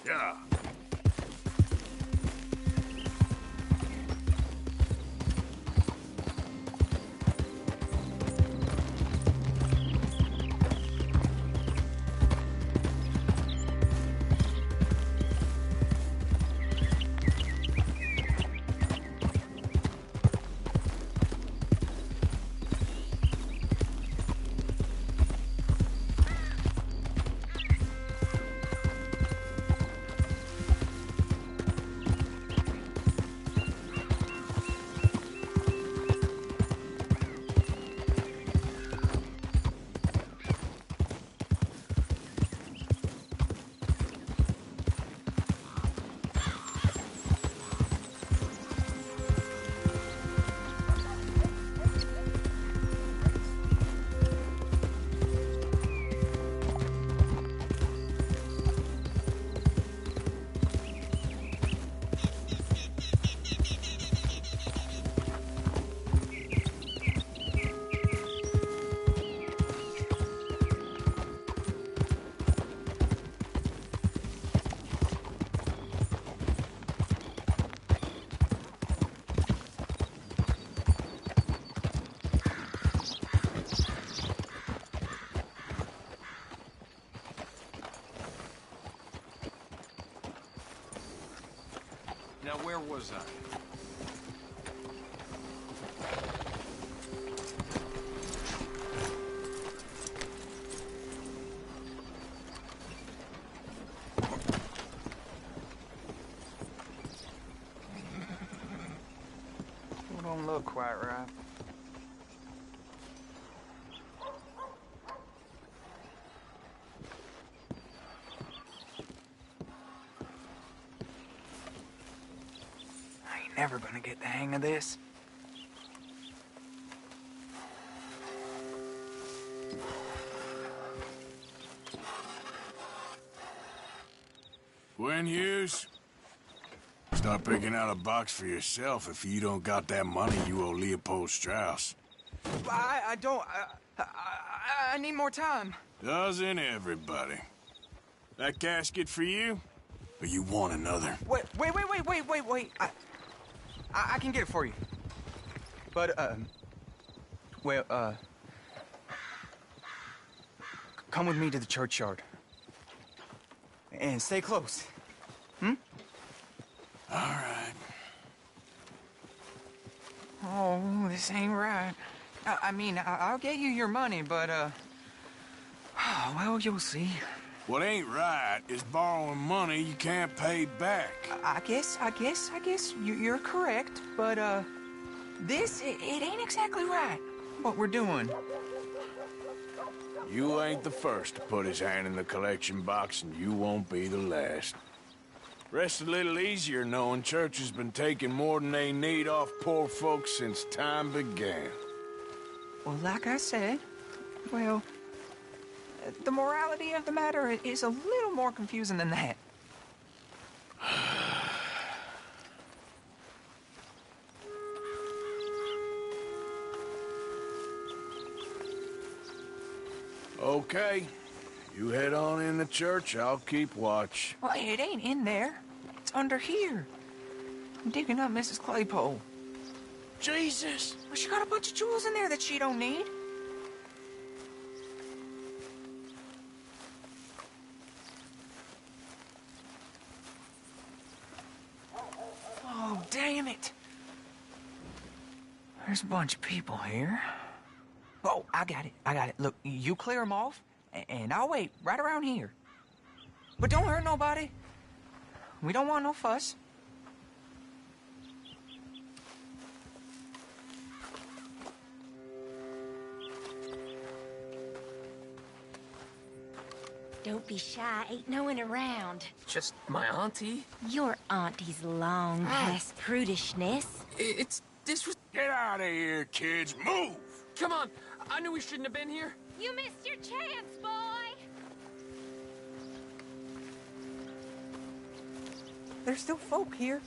Yeah. Now, where was I? It don't look quite right. I ain't never gonna get the hang of this. Gwen Hughes? Start picking out a box for yourself if you don't got that money you owe Leopold Strauss. I don't. I need more time. Doesn't everybody? That casket for you? Or you want another? Wait. I can get it for you. But, come with me to the churchyard. And stay close. Hmm? All right. Oh, this ain't right. I mean, I'll get you your money, but, well, you'll see. What ain't right is borrowing money you can't pay back. I guess you're correct, but, this, it ain't exactly right, what we're doing. You ain't the first to put his hand in the collection box, and you won't be the last. Rest a little easier knowing church has been taking more than they need off poor folks since time began. Well, like I said, well, the morality of the matter is a little more confusing than that. Okay. You head on in the church, I'll keep watch. Well, it ain't in there. It's under here. I'm digging up Mrs. Claypole. Jesus! Well, she got a bunch of jewels in there that she don't need. Oh, damn it. There's a bunch of people here. Oh, I got it. Look, you clear them off, and I'll wait right around here. But don't hurt nobody. We don't want no fuss. Don't be shy, ain't no one around. Just my auntie. Your auntie's long past prudishness. It's Get out of here, kids. Move! Come on, I knew we shouldn't have been here. You missed your chance, boy! There's still folk here.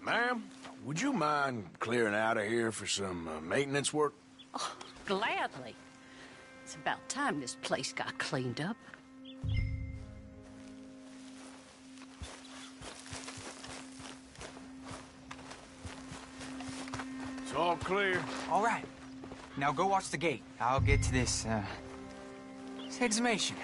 Ma'am, would you mind clearing out of here for some maintenance work? Oh, gladly. It's about time this place got cleaned up. It's all clear. All right. Now go watch the gate. I'll get to this exhumation.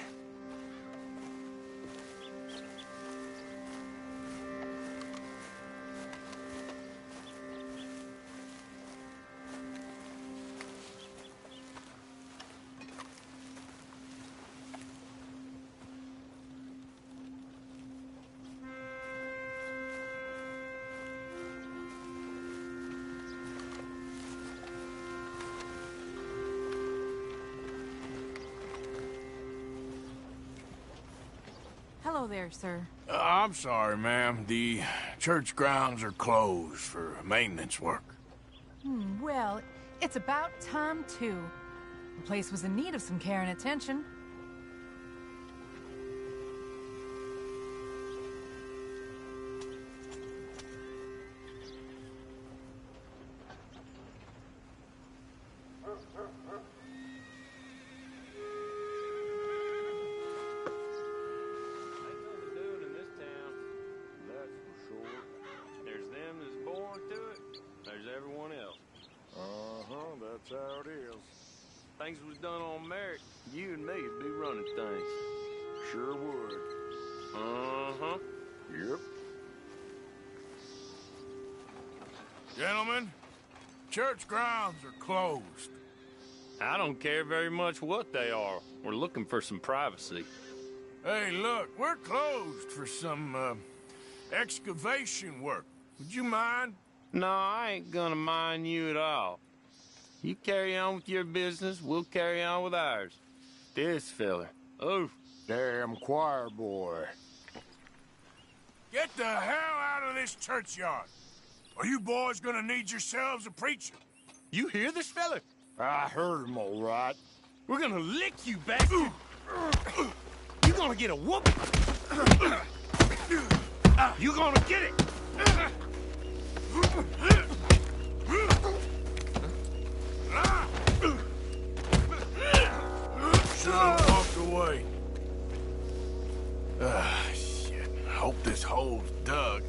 Hello there, sir. I'm sorry, ma'am. The church grounds are closed for maintenance work. Well, it's about time, too. The place was in need of some care and attention. That's how it is. Things was done on merit, you and me'd be running things. Sure would. Uh-huh. Yep. Gentlemen, church grounds are closed. I don't care very much what they are. We're looking for some privacy. Hey, look, we're closed for some, excavation work. Would you mind? No, I ain't gonna mind you at all. You carry on with your business, we'll carry on with ours. This fella. Oh, Damn choir boy. Get the hell out of this churchyard. Are you boys gonna need yourselves a preacher? you hear this fella? I heard him all right. We're gonna lick you, bastard. You're gonna get a whooping. You're gonna get it. Should've walked away. Shit. Hope this hole's dug.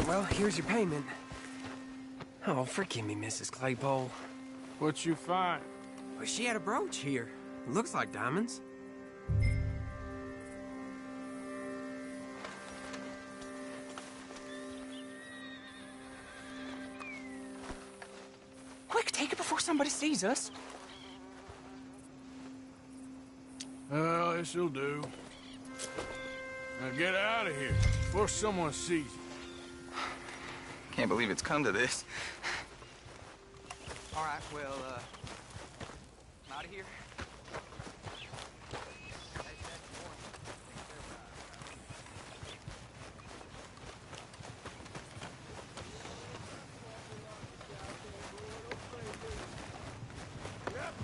Well, here's your payment. Oh, forgive me, Mrs. Claypole. What you find? Well, she had a brooch here. Looks like diamonds. Quick, take it before somebody sees us. Well, this'll do. Now get out of here before someone sees you. Can't believe it's come to this. All right, well, I'm out of here.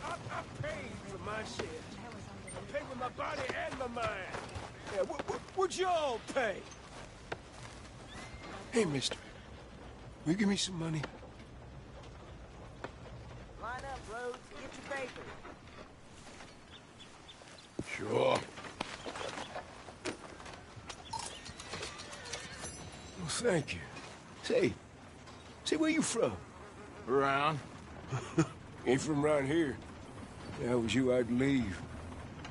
I paid for my share. I paid with my body and my mind. Yeah, what'd y'all pay? Hey, mister. Will you give me some money? Line up, Rhodes. Get your paper. Sure. Well, thank you. Say, where you from? Around. Ain't from around here. If that was you, I'd leave.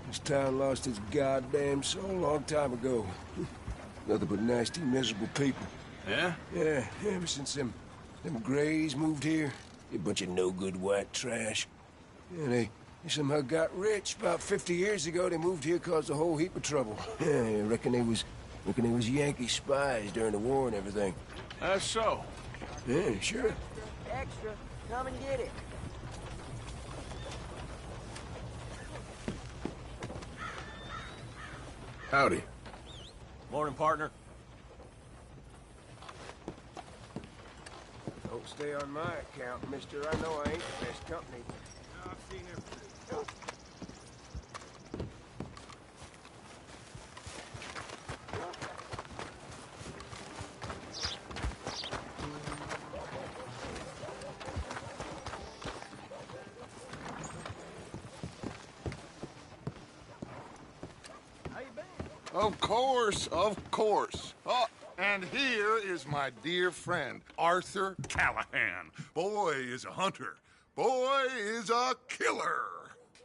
This town lost its goddamn soul a long time ago. Nothing but nasty, miserable people. Yeah? Yeah, ever since them Grays moved here, a bunch of no-good white trash. Yeah, they somehow got rich. About 50 years ago, they moved here, caused a whole heap of trouble. Yeah, I reckon they was Thinking it was Yankee spies during the war and everything. That's so. Yeah, sure. Extra. Come and get it. Howdy. Morning, partner. Don't stay on my account, mister. I know I ain't the best company. I've seen everything. Of course, of course. Oh, and here is my dear friend, Arthur Callahan. Boy is a hunter. Boy is a killer.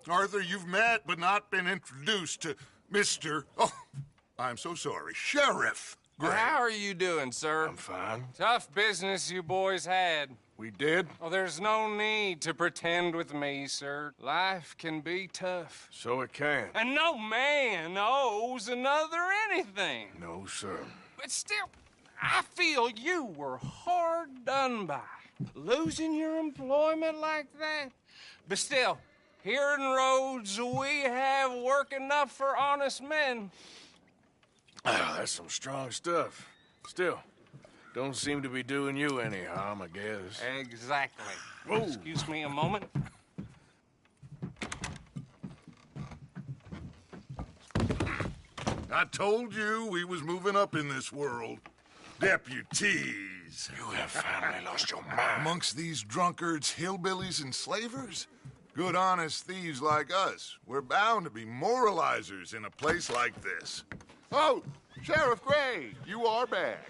Arthur, you've met but not been introduced to Mr. Oh, I'm so sorry, Sheriff Gray. How are you doing, sir? I'm fine. Tough business you boys had. We did? Oh, there's no need to pretend with me, sir. Life can be tough. So it can. And no man owes another anything. No, sir. But still, I feel you were hard done by. Losing your employment like that. But still, here in Rhodes, we have work enough for honest men. Ah, that's some strong stuff. Still, don't seem to be doing you any harm, I guess. Exactly. Whoa. Excuse me a moment. I told you we was moving up in this world. Deputies. You have finally lost your mind. Amongst these drunkards, hillbillies, and slavers? Good, honest thieves like us. We're bound to be moralizers in a place like this. Oh, Sheriff Gray, you are back.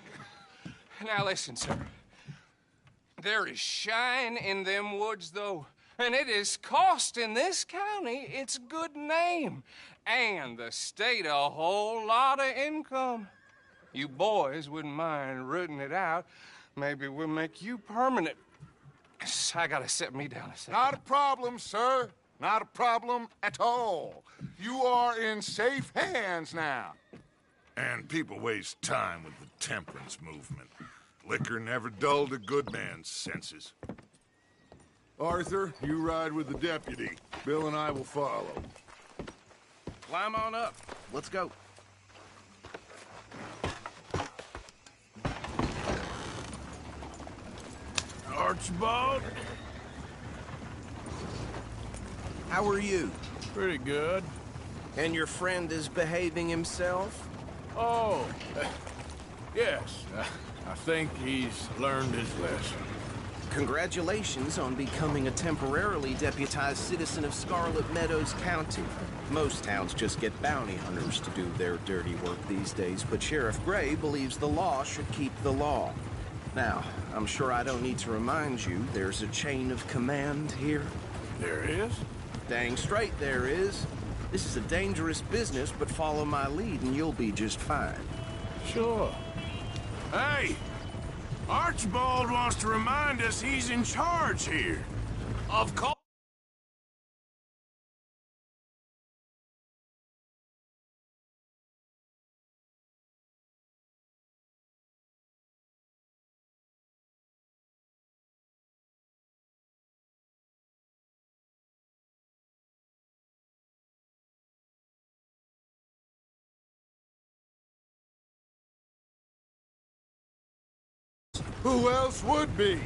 Now listen, sir. There is shine in them woods, though, and it is costing this county its good name and the state a whole lot of income. You boys wouldn't mind rooting it out. Maybe we'll make you permanent. I gotta sit me down a second. Not a problem, sir. Not a problem at all. You are in safe hands now. And people waste time with the temperance movement. Liquor never dulled a good man's senses. Arthur, you ride with the deputy. Bill and I will follow. Climb on up. Let's go. Archibald? How are you? Pretty good. And your friend is behaving himself? Oh, yes. I think he's learned his lesson. Congratulations on becoming a temporarily deputized citizen of Scarlet Meadows County. Most towns just get bounty hunters to do their dirty work these days, but Sheriff Gray believes the law should keep the law. Now, I'm sure I don't need to remind you, there's a chain of command here. There is? Dang straight there is. This is a dangerous business, but follow my lead and you'll be just fine. Sure. Hey! Archibald wants to remind us he's in charge here. Of course. Who else would be?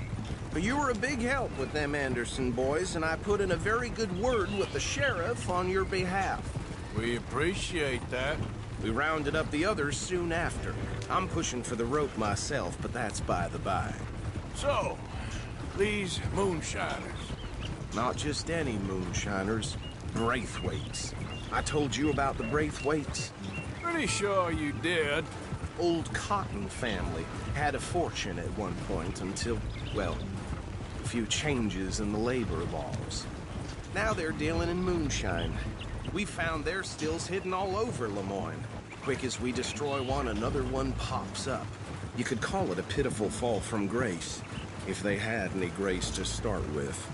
But you were a big help with them Anderson boys, and I put in a very good word with the sheriff on your behalf. We appreciate that. We rounded up the others soon after. I'm pushing for the rope myself, but that's by the by. So, these moonshiners. Not just any moonshiners. Braithwaites. I told you about the Braithwaites? Pretty sure you did. Old Cotton family. Had a fortune at one point until, well, a few changes in the labor laws. Now they're dealing in moonshine. We found their stills hidden all over Lemoyne. Quick as we destroy one, another one pops up. You could call it a pitiful fall from grace, if they had any grace to start with.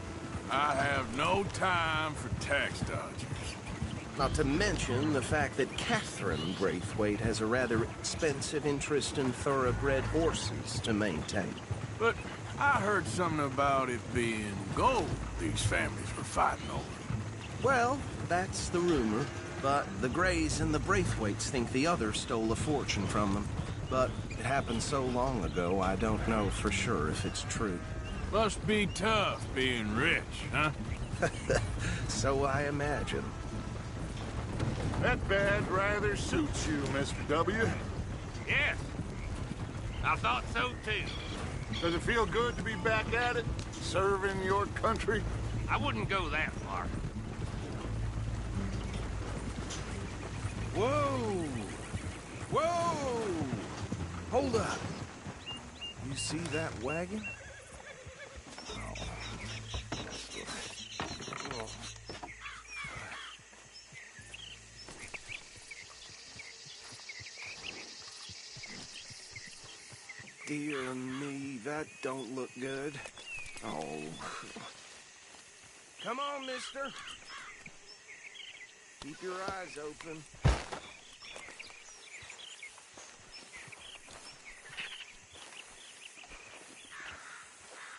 I have no time for tax dodgers. Not to mention the fact that Catherine Braithwaite has a rather expensive interest in thoroughbred horses to maintain. But I heard something about it being gold these families were fighting over. Well, that's the rumor. But the Greys and the Braithwaites think the others stole a fortune from them. But it happened so long ago, I don't know for sure if it's true. Must be tough being rich, huh? So I imagine. That badge rather suits you, Mr. W. Yes. I thought so, too. Does it feel good to be back at it, serving your country? I wouldn't go that far. Whoa! Whoa! Hold up. You see that wagon? Dear me, that don't look good. Oh. Come on, mister. Keep your eyes open.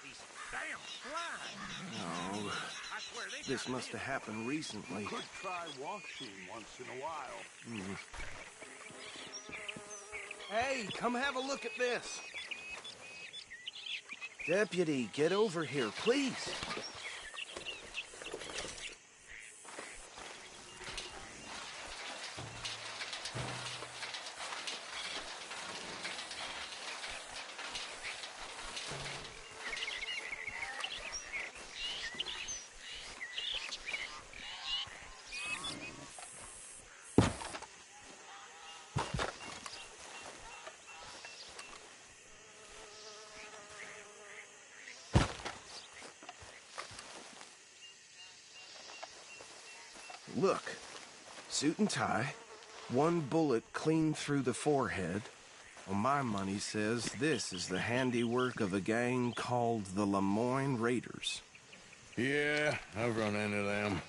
These damn flies. Oh. This must have happened recently. Could try washing once in a while. Hey, come have a look at this. Deputy, get over here, please. Look, suit and tie, one bullet clean through the forehead. Well, my money says this is the handiwork of a gang called the Lemoyne Raiders. Yeah, I've run into them.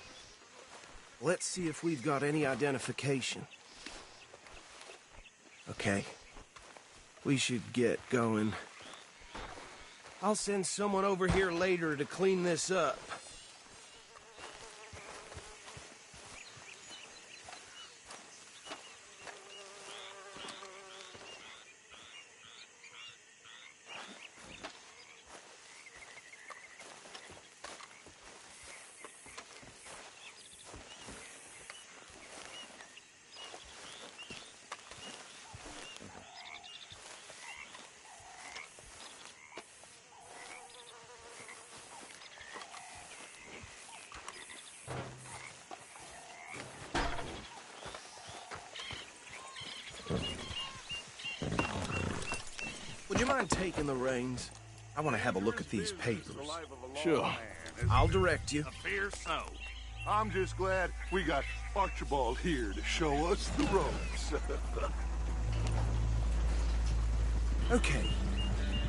Let's see if we've got any identification. Okay. We should get going. I'll send someone over here later to clean this up. Would you mind taking the reins? I want to have a look at these papers. Sure. I'll direct you. Fear so. I'm just glad we got Archibald here to show us the ropes. Okay.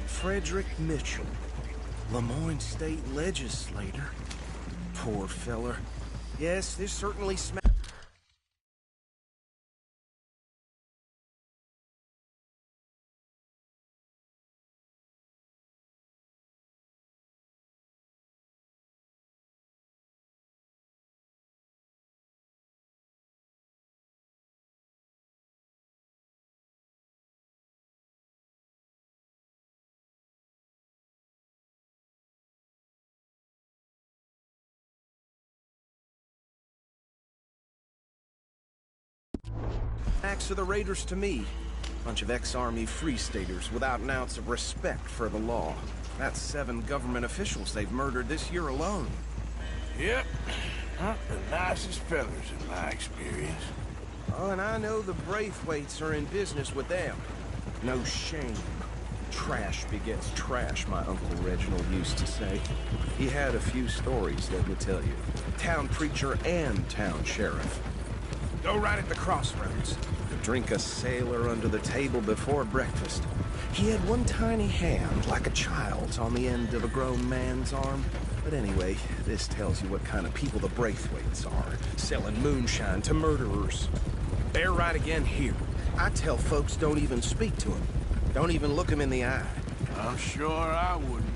Frederick Mitchell, Lemoyne State Legislator. Poor feller. Yes, this certainly smells. Acts of the Raiders to me. Bunch of ex-Army Free Staters without an ounce of respect for the law. That's 7 government officials they've murdered this year alone. Yep. Not the nicest fellas in my experience. Oh, and I know the Braithwaites are in business with them. No shame. Trash begets trash, my Uncle Reginald used to say. He had a few stories, let me tell you. Town preacher and town sheriff. Go right at the crossroads. Drink a sailor under the table before breakfast. He had one tiny hand, like a child's, on the end of a grown man's arm. But anyway, this tells you what kind of people the Braithwaites are, selling moonshine to murderers. They're right again here. I tell folks don't even speak to them. Don't even look them in the eye. I'm sure I wouldn't.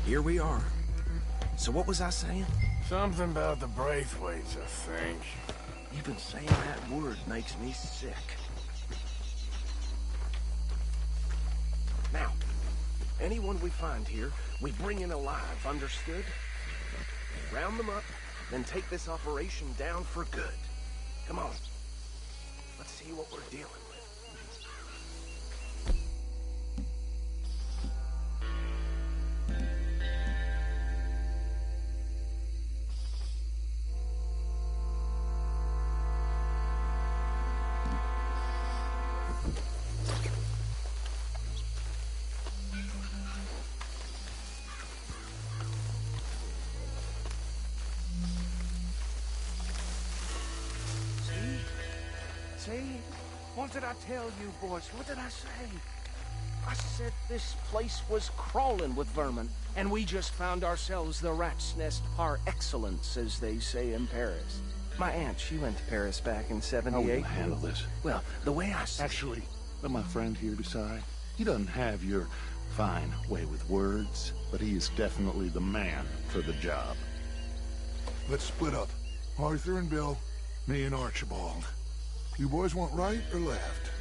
Here we are. So what was I saying? Something about the Braithwaites, I think. Even saying that word makes me sick. Now, anyone we find here, we bring in alive, understood? Round them up, then take this operation down for good. Come on. Let's see what we're dealing with. See? What did I tell you, boys? What did I say? I said this place was crawling with vermin, and we just found ourselves the rat's nest par excellence, as they say in Paris. My aunt, she went to Paris back in '78. How will you handle this? Well, the way I see Actually, let my friend here decide. He doesn't have your fine way with words, but he is definitely the man for the job. Let's split up. Arthur and Bill, me and Archibald. You boys want right or left?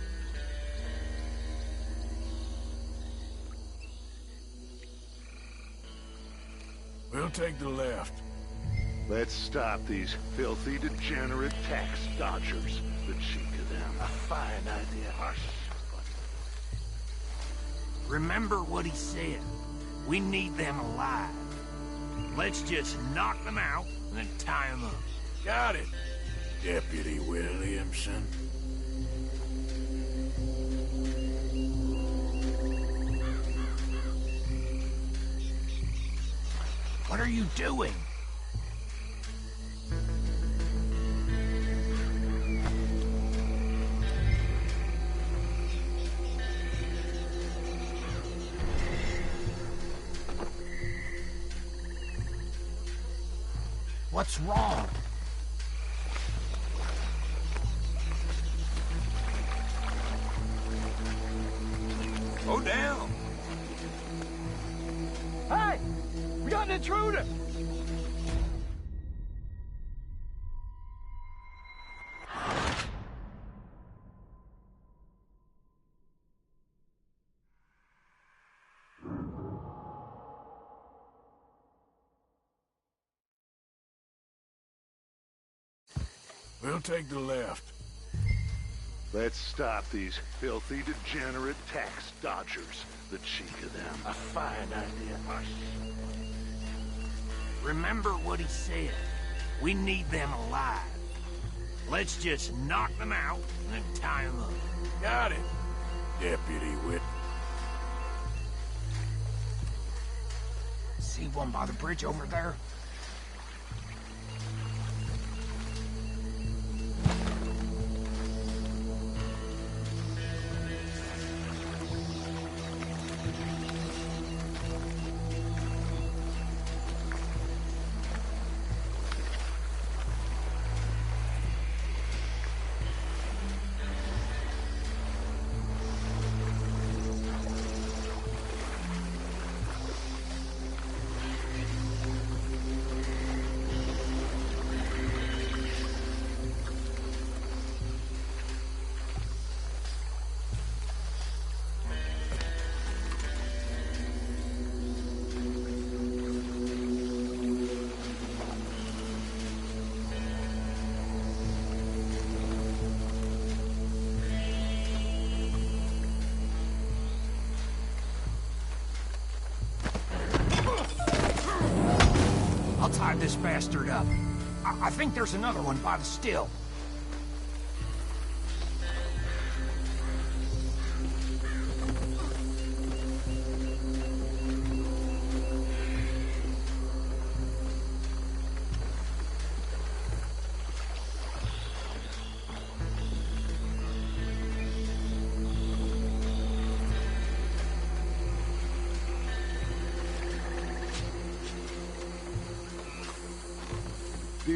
We'll take the left. Let's stop these filthy, degenerate tax dodgers. The cheek of them. A fine idea. Hush. Remember what he said. We need them alive. Let's just knock them out and then tie them up. Got it, Deputy Williamson. What are you doing? What's wrong? Go down. Hey! We got an intruder! We'll take the left. Let's stop these filthy, degenerate tax dodgers. The cheek of them. A fine idea. Hush. Remember what he said. We need them alive. Let's just knock them out and then tie them up. Got it, Deputy Whit. See one by the bridge over there? I'll tie this bastard up. I think there's another one by the still.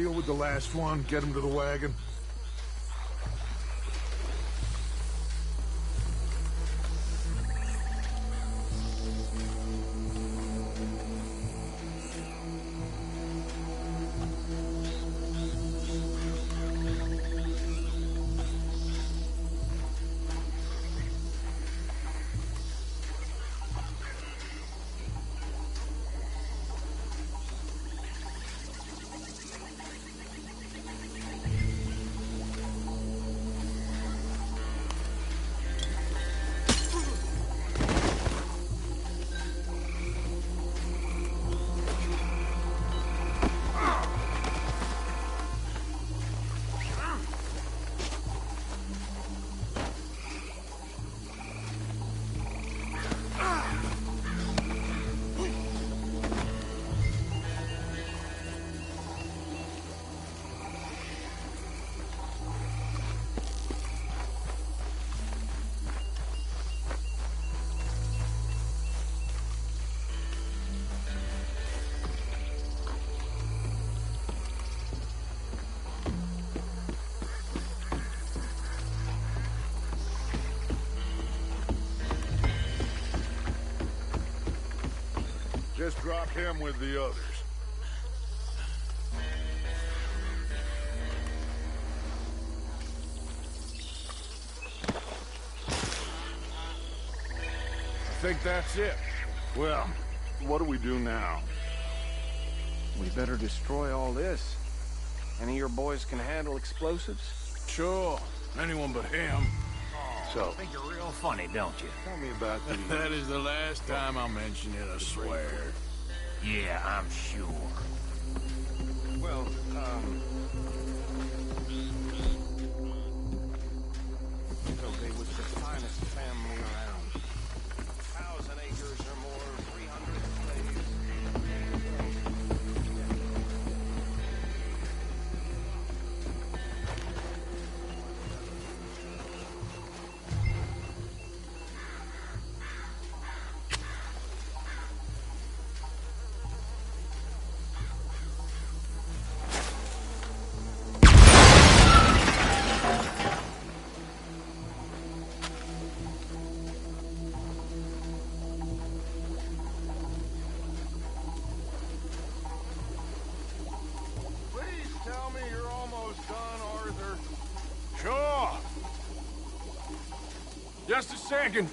deal with the last one, get him to the wagon. Just drop him with the others. I think that's it. Well, what do we do now? We better destroy all this. Any of your boys can handle explosives? Sure. Anyone but him. So, think you're real funny, don't you? Tell me about the... That is the last time I'll mention it, I swear. Yeah, I'm sure. Well, so they was the finest family around. 1,000 acres or more, 300 slaves. Please tell me you're almost done, Arthur. Sure. Just a second.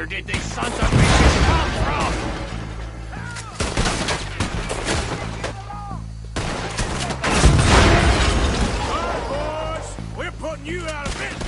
Where did these sons of bitches come from? We're putting you out of business.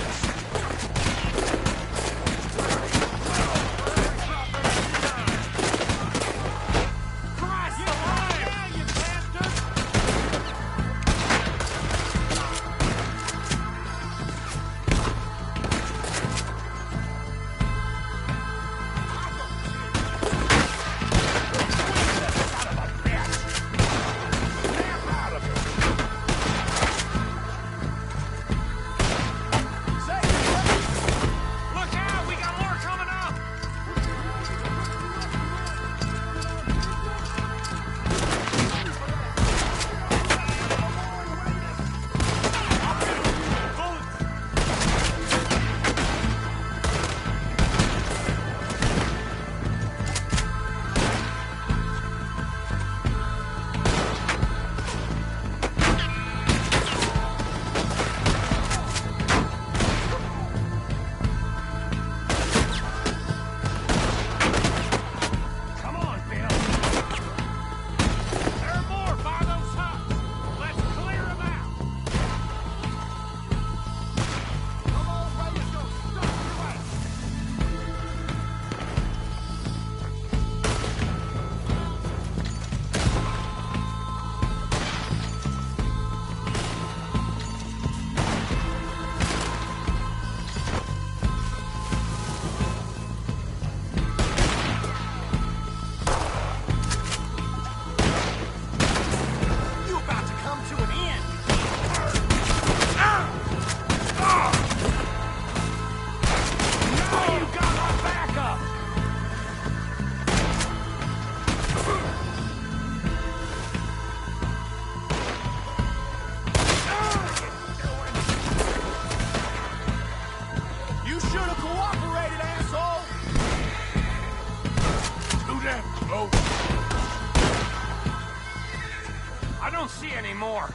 I don't see any more.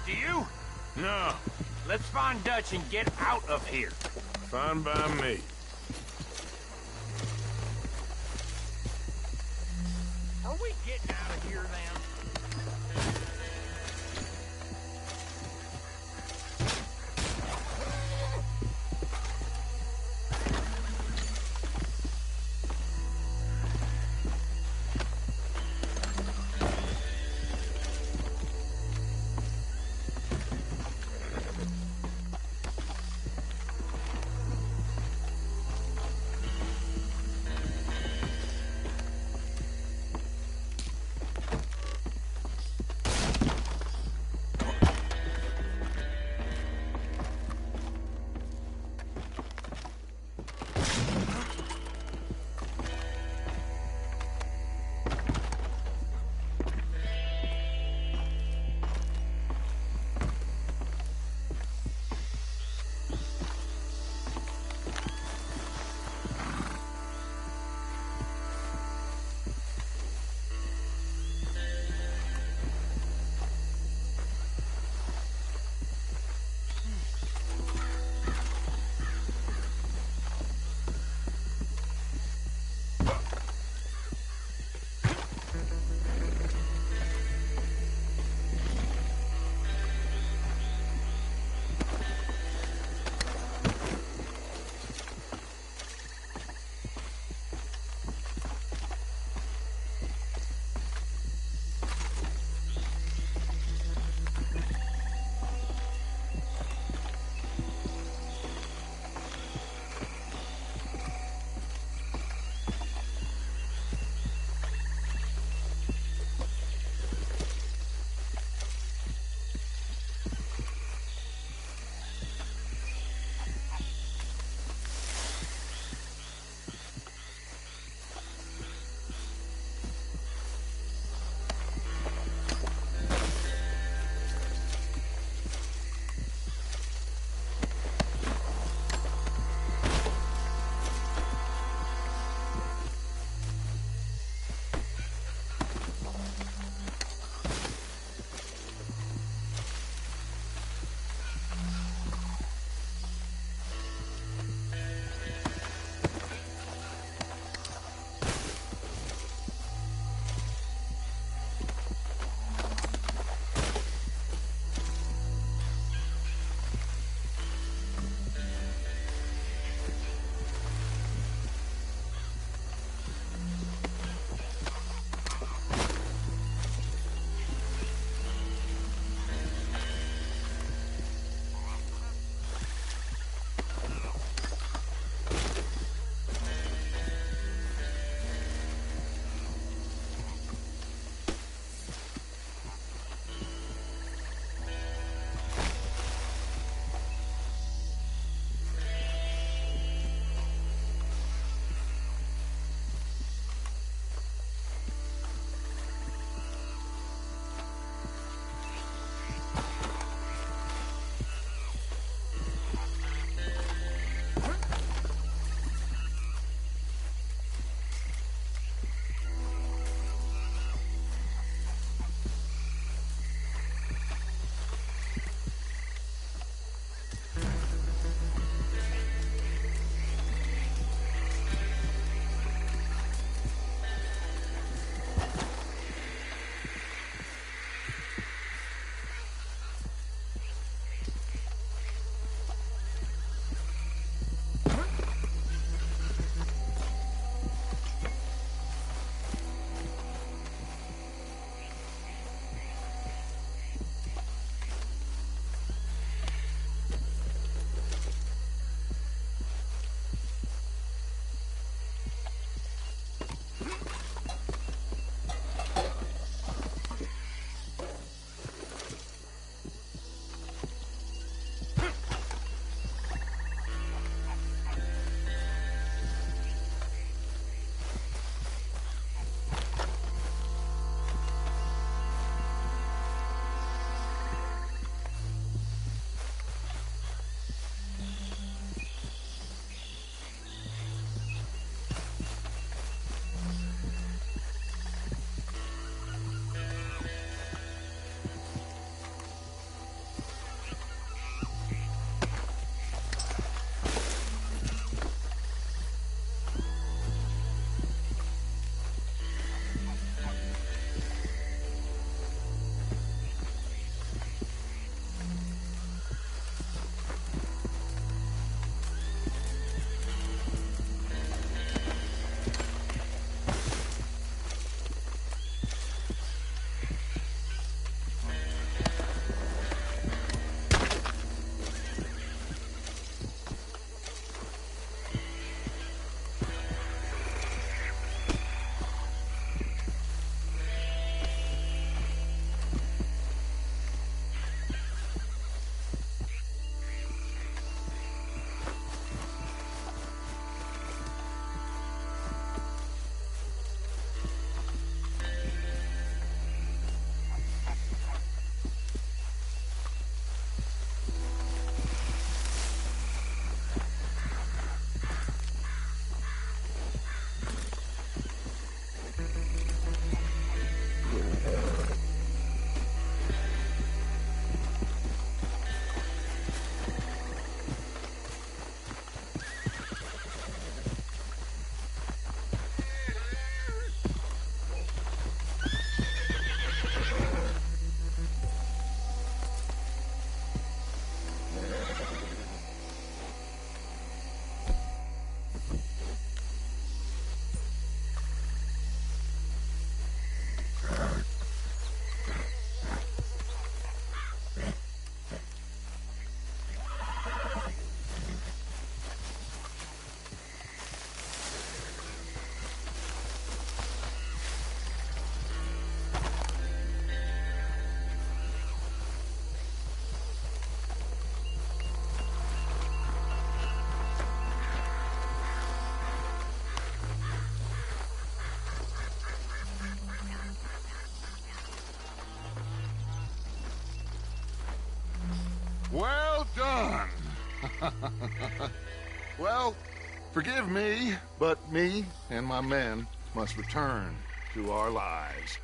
Do you? No. Let's find Dutch and get out of here. Fine by me. Are we getting out of here then? Well done. Well, forgive me, but me and my men must return to our lives.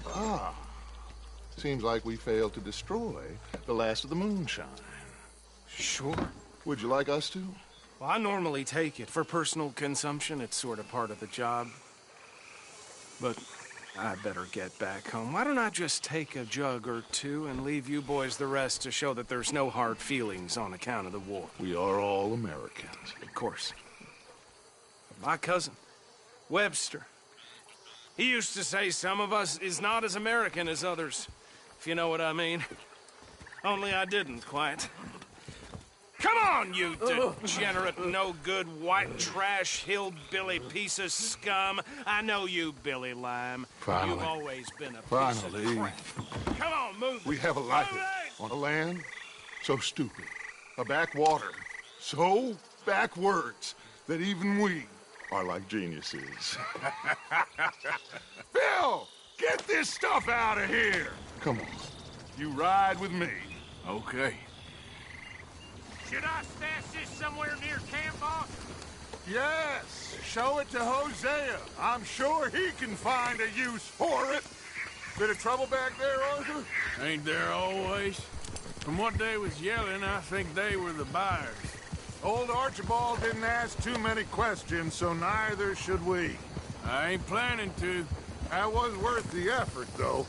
Ah, seems like we failed to destroy the last of the moonshine. Sure. Would you like us to? Well, I normally take it. For personal consumption, it's sort of part of the job. But I better get back home. Why don't I just take a jug or two and leave you boys the rest to show that there's no hard feelings on account of the war? We are all Americans. Of course. My cousin, Webster, he used to say some of us is not as American as others, if you know what I mean. Only I didn't quite. Come on, you degenerate, no-good, white trash, hillbilly piece of scum. I know you, Billy Lime. Finally. You've always been a Finally. piece of crap. Come on, move. We have a life on a land so stupid, a backwater so backwards that even we are like geniuses. Phil, get this stuff out of here. Come on, you ride with me. Okay. Should I stash this somewhere near camp, boss? Yes, show it to Hosea. I'm sure he can find a use for it. Bit of trouble back there, Arthur? Ain't there always? From what they was yelling, I think they were the buyers. Old Archibald didn't ask too many questions, so neither should we. I ain't planning to. That was worth the effort, though.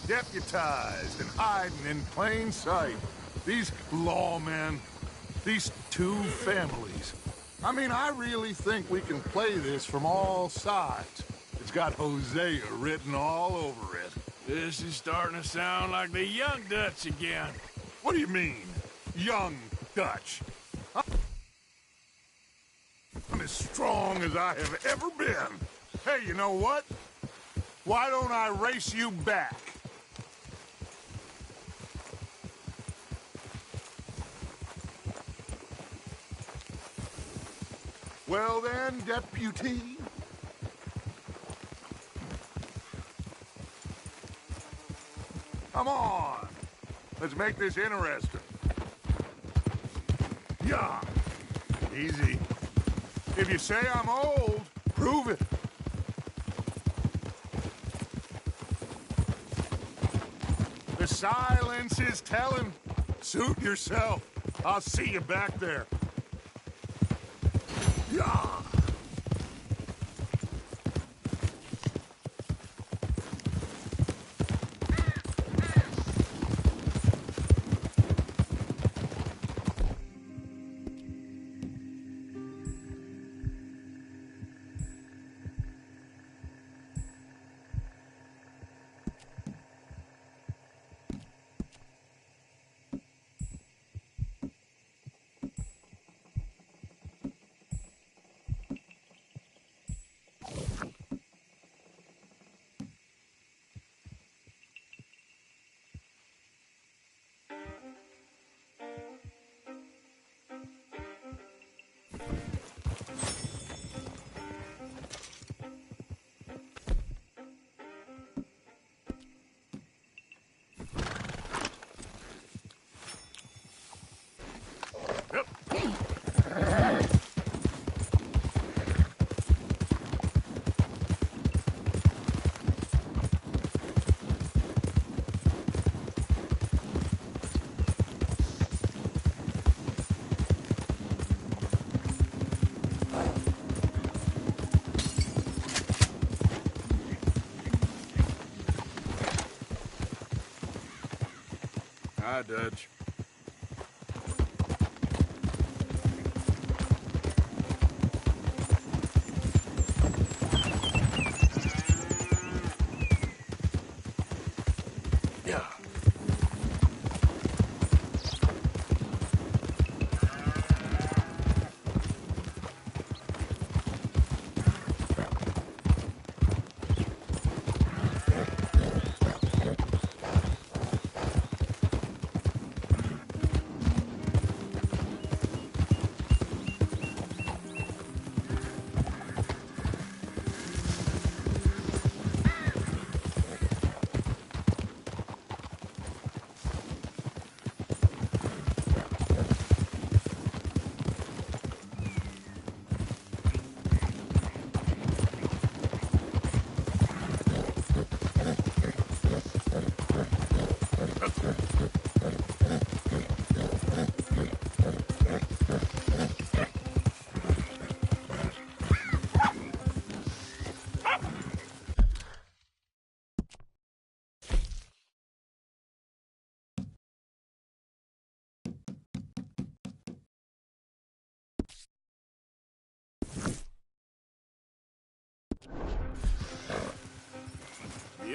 Deputized and hiding in plain sight. These lawmen, these two families. I mean, I really think we can play this from all sides. It's got Hosea written all over it. This is starting to sound like the Young Dutch again. What do you mean, Young Dutch? I'm as strong as I have ever been. Hey, you know what? Why don't I race you back? Well then, deputy. Come on. Let's make this interesting. Yeah. Easy. If you say I'm old, prove it. The silence is telling. Suit yourself. I'll see you back there. Yeah. Hi, Dutch. Yeah.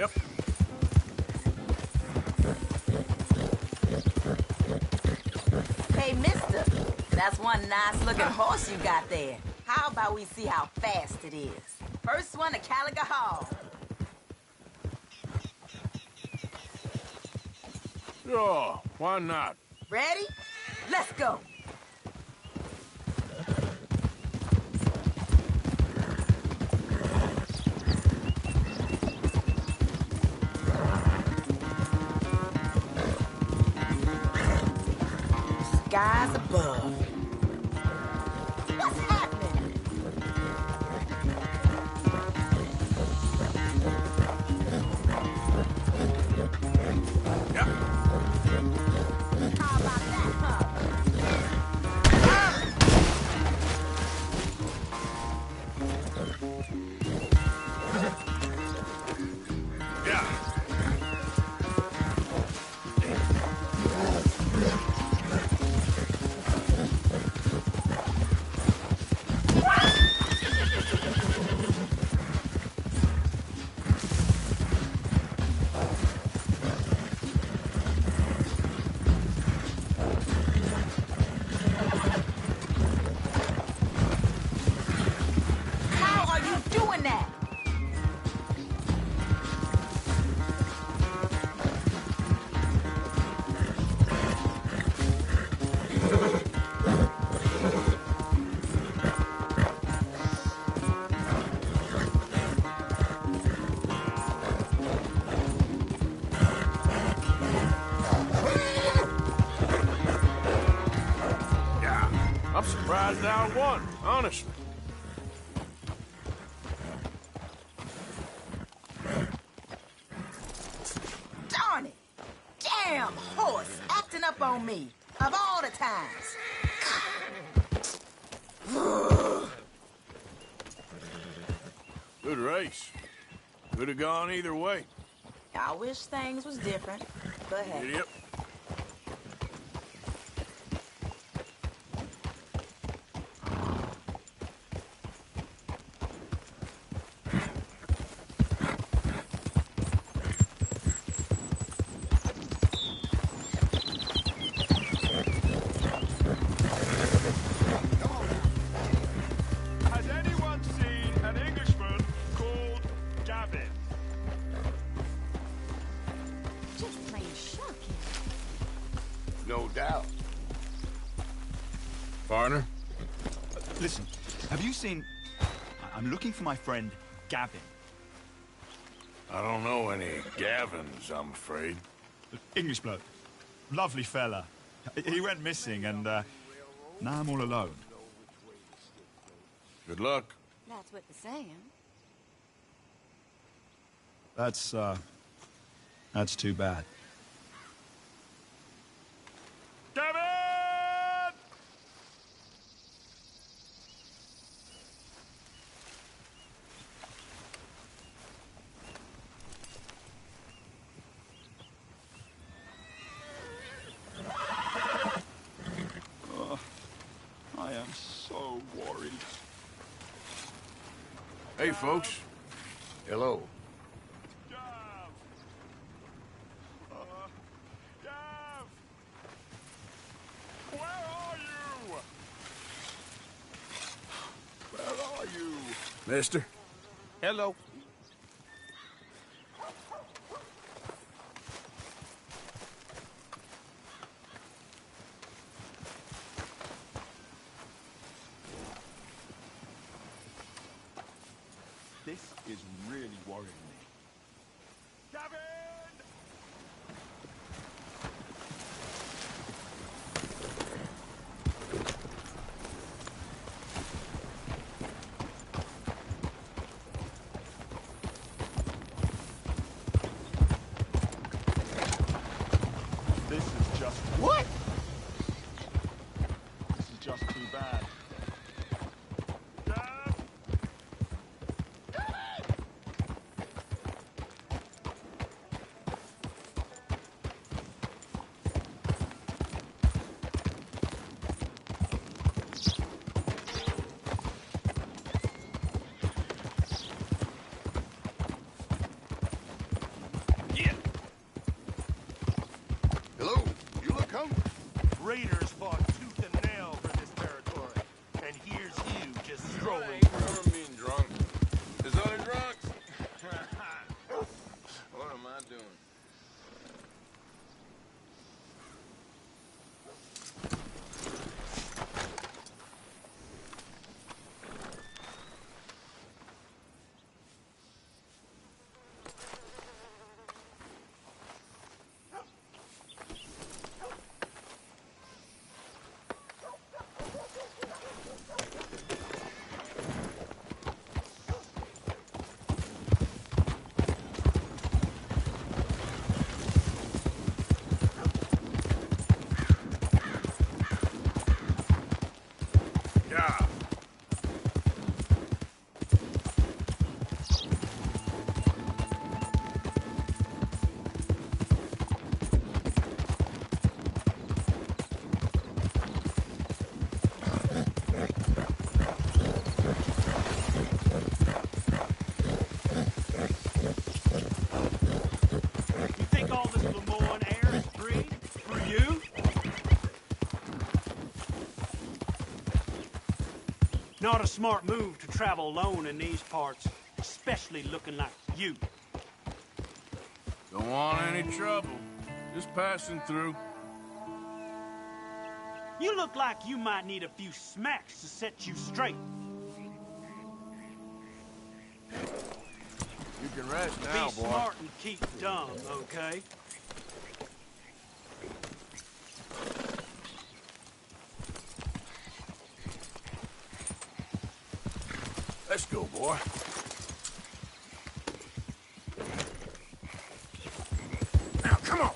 Yep. Hey, mister, that's one nice-looking horse you got there. How about we see how fast it is? First one to Caliga Hall. Sure, why not? Ready? Let's go. Skies above. What's happening? Yep. How about that, huh? Yeah. How are you doing that? Yeah. I'm surprised I won, honestly. Darn it! Damn horse acting up on me. Of all the times. Good race. Could have gone either way. I wish things was different. Go ahead. Yep. Has anyone seen an Englishman called Gavin? Just plain shocking. No doubt. Partner? Listen, have you seen... I'm looking for my friend, Gavin. I don't know any Gavins, I'm afraid. English bloke. Lovely fella. He went missing and, now I'm all alone. Good luck. That's what they're saying. That's too bad. Gavin! I am so worried. Hey, folks. Hello. Where are you? Where are you? Mister? Hello. This is really worrying me. Gavin! This is just... What? This is just too bad. raiders fought tooth and nail for this territory. And here's you just strolling. I'm being drunk. There's other drunks. What am I doing? Not a smart move to travel alone in these parts, especially looking like you. Don't want any trouble. Just passing through. You look like you might need a few smacks to set you straight. You can rest now, Be boy. smart and keep dumb, okay? Let's go, boy. Now, come on.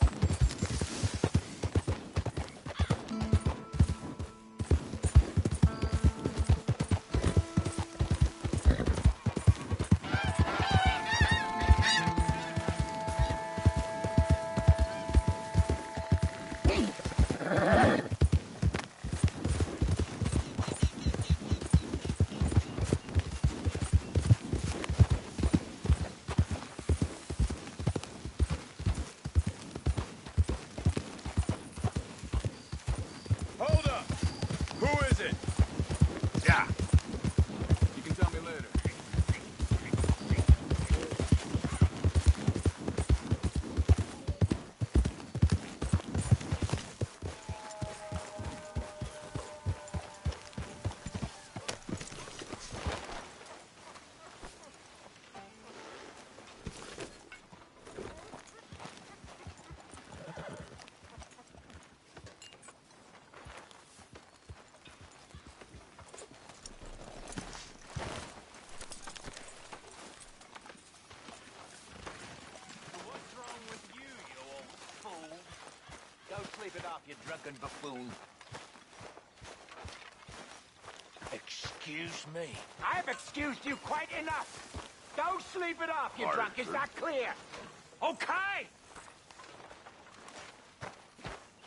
Hold up! Who is it? Yeah. You can tell me later. Sleep it off, you drunken buffoon. Excuse me. I've excused you quite enough. Go sleep it off, you drunk. Is that clear? Okay.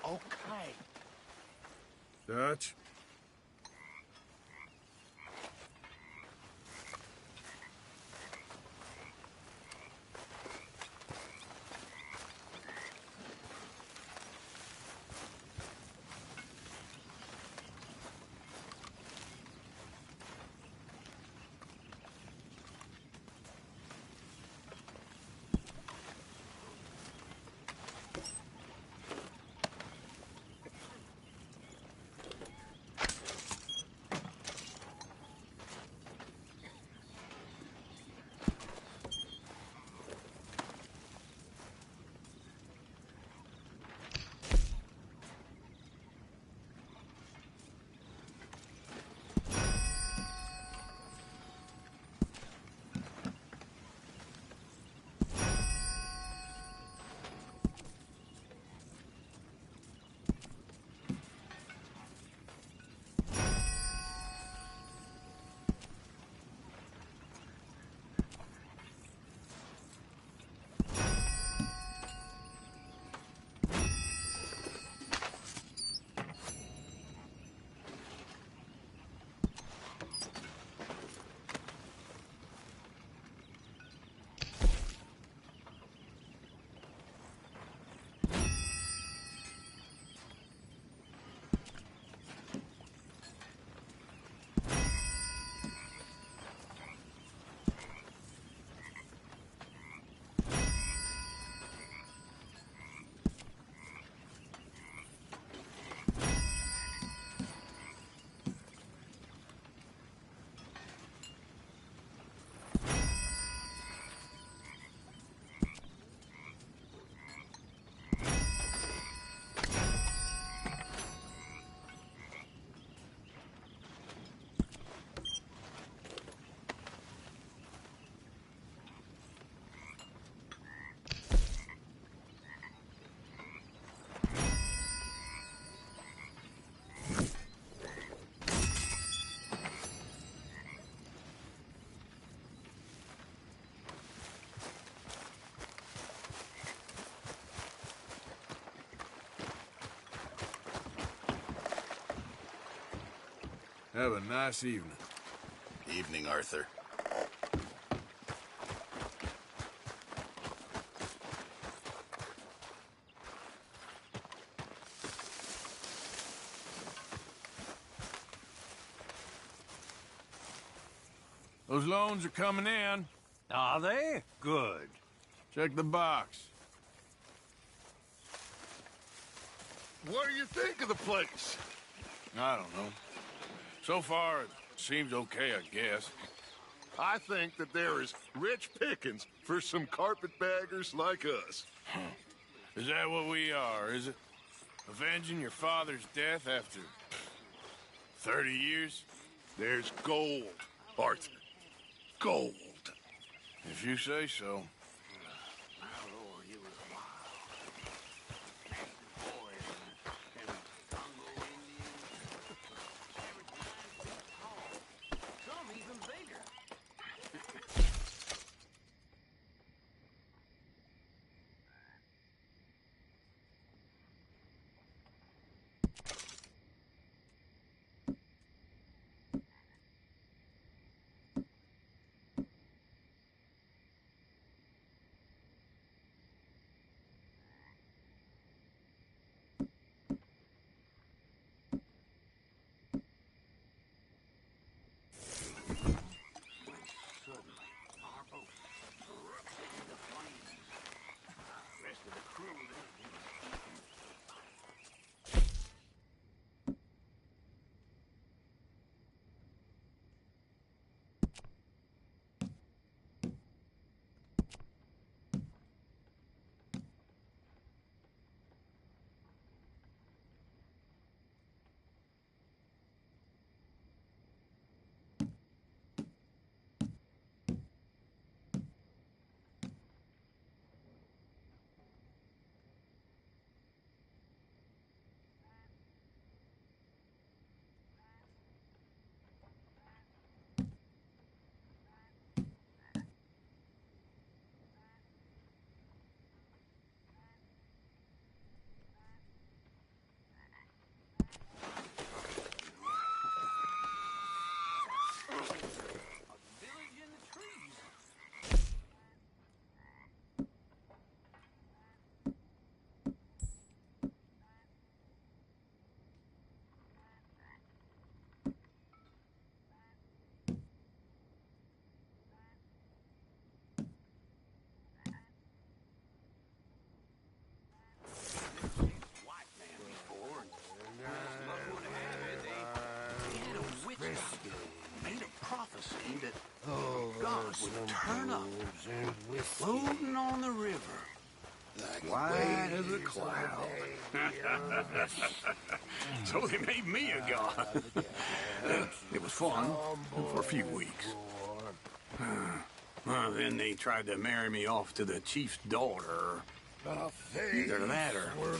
Okay. Dutch? Have a nice evening. Evening, Arthur. Those loans are coming in. Are they? Good. Check the box. What do you think of the place? I don't know. So far, it seems okay, I guess. I think that there is rich pickings for some carpetbaggers like us. Is that what we are, is it? Avenging your father's death after 30 years? There's gold, Arthur. Gold. If you say so. Made a prophecy that God would turn up, floating on the river, white as a cloud. So they made me a god. It was fun for a few weeks. Then they tried to marry me off to the chief's daughter. Either that or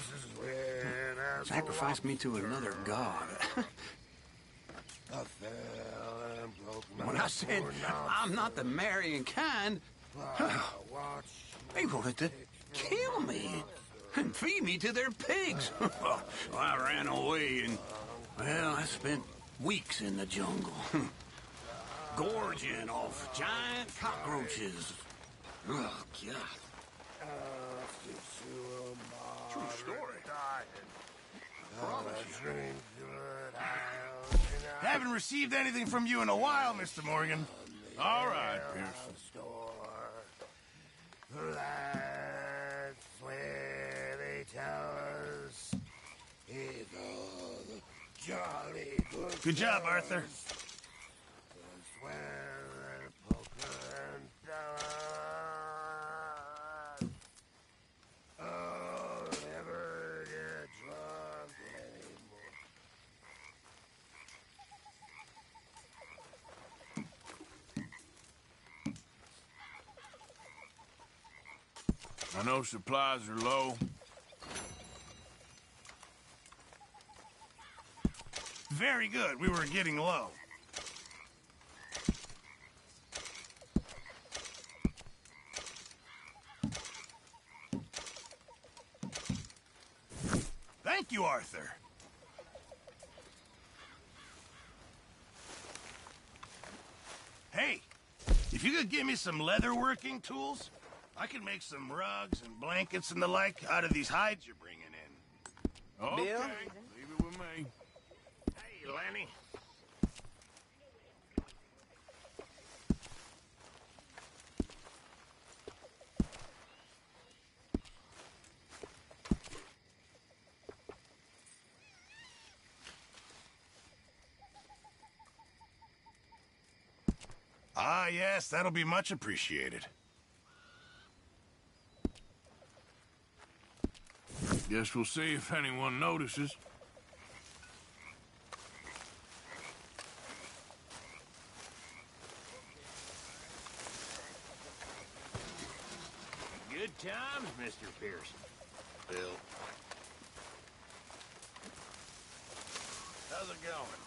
sacrifice me to another god. When I said I'm not the marrying kind, they wanted to kill me and feed me to their pigs. Well, I ran away and, well, I spent weeks in the jungle, gorging off giant cockroaches. Oh, God. True story. Haven't received anything from you in a while, Mr. Morgan. All right, Pearson. That's where they tell us it's all the jolly good job, Arthur. I know supplies are low. Very good. We were getting low. Thank you, Arthur. Hey, if you could give me some leatherworking tools, I can make some rugs and blankets and the like out of these hides you're bringing in. Okay, Bill? leave it with me. Hey, Lenny. Ah, yes, that'll be much appreciated. Guess we'll see if anyone notices. Good times, Mr. Pearson. Bill. How's it going?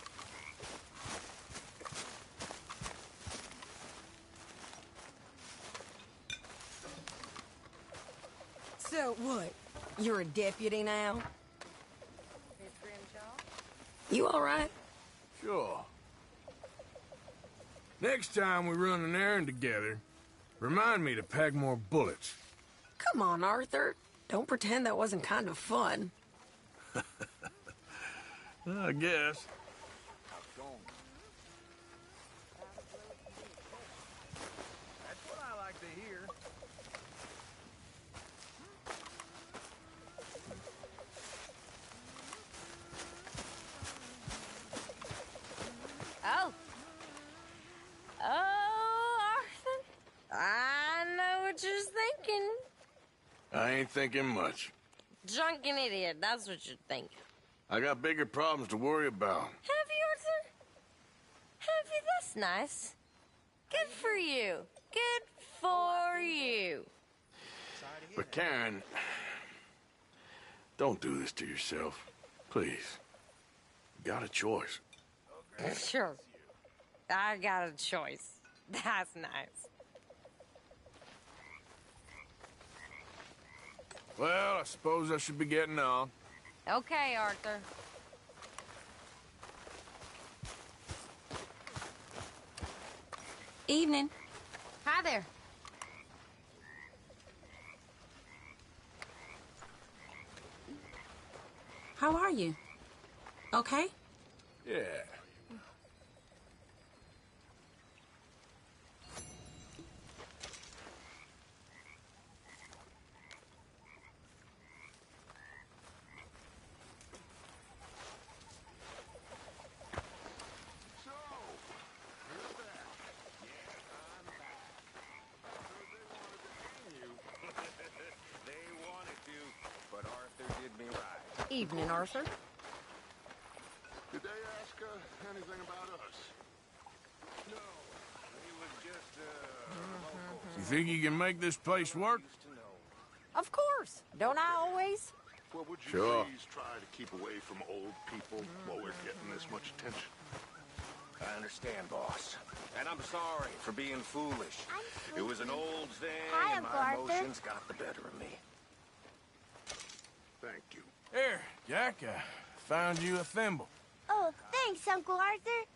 So what? You're a deputy now? You all right? Sure. Next time we run an errand together, remind me to pack more bullets. Come on, Arthur. Don't pretend that wasn't kind of fun. I guess. That's what I like to hear. Oh. Oh, Arthur. I know what you're thinking. I ain't thinking much. Drunken idiot, that's what you're thinking. I got bigger problems to worry about. Have you, Arthur? Have you? That's nice. Good for you. Good for you. But Karen, don't do this to yourself. Please. You got a choice. Sure. I got a choice. That's nice. Well, I suppose I should be getting on. Okay, Arthur. Evening. Hi there. How are you? Okay? Yeah. Evening, Arthur. Did they ask anything about us? No. He was just, You think you can make this place work? Of course. Don't I always? Well, would you Sure. please try to keep away from old people while we're getting this much attention? I understand, boss. And I'm sorry for being foolish. It was an old thing, Hi, and Uncle my Arthur. emotions got the better of me. Thank you. Here, Jack, I found you a thimble. Oh, thanks, Uncle Arthur.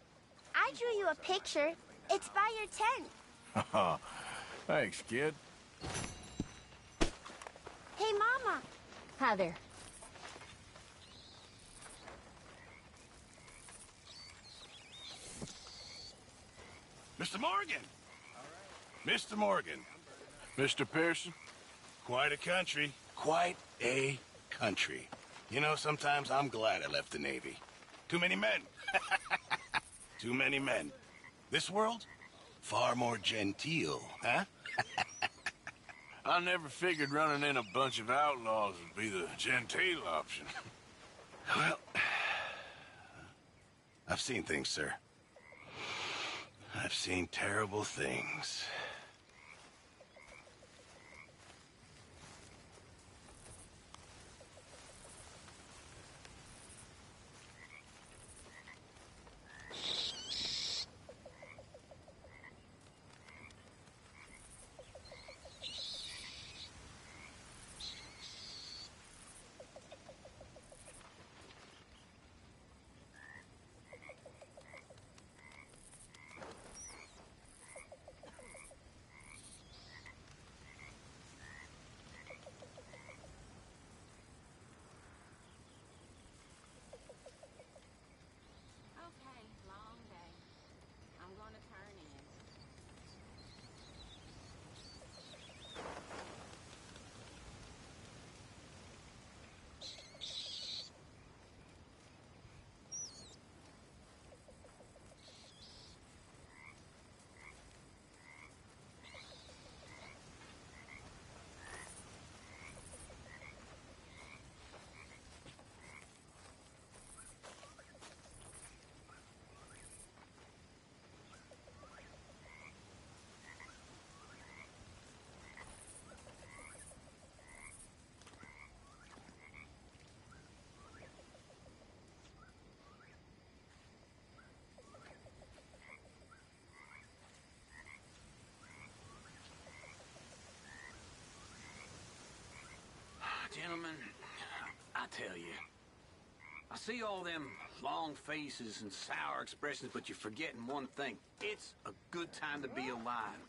I drew you a picture. It's by your tent. Thanks, kid. Hey, Mama. Hi there. Mr. Morgan! Mr. Morgan. Mr. Pearson? Quite a country. Quite a country. You know, sometimes I'm glad I left the Navy. Too many men. Too many men. This world? Far more genteel, huh? I never figured running in a bunch of outlaws would be the genteel option. Well, I've seen things, sir. I've seen terrible things. Gentlemen, I tell you, I see all them long faces and sour expressions, but you're forgetting one thing. It's a good time to be alive.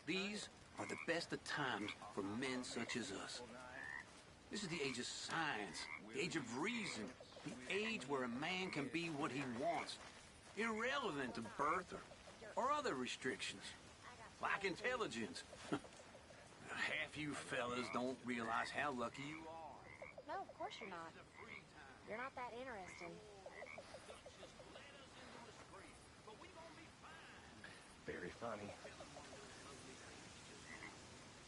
These are the best of times for men such as us. This is the age of science, the age of reason, the age where a man can be what he wants, irrelevant to birth or other restrictions, like intelligence. Half you fellas don't realize how lucky you are. No, of course you're not. You're not that interesting. Very funny.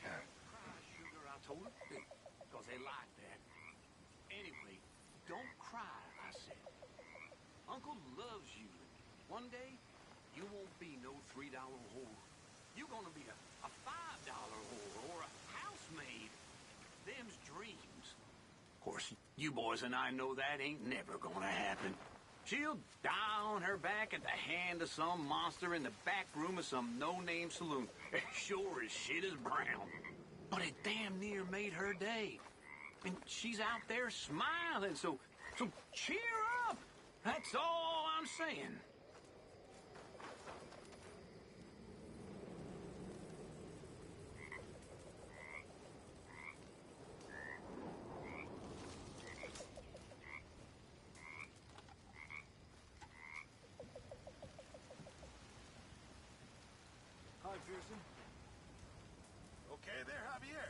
I told her, because they like that. Anyway, don't cry, I said. Uncle loves you. One day, you won't be no $3 whore. You're gonna be a $5 whore or a housemaid. Them's dreams. Of course, you boys and I know that ain't never gonna happen. She'll die on her back at the hand of some monster in the back room of some no-name saloon. Sure as shit is brown. But it damn near made her day. And she's out there smiling, so cheer up. That's all I'm saying. Hi, Pearson. Okay there, Javier.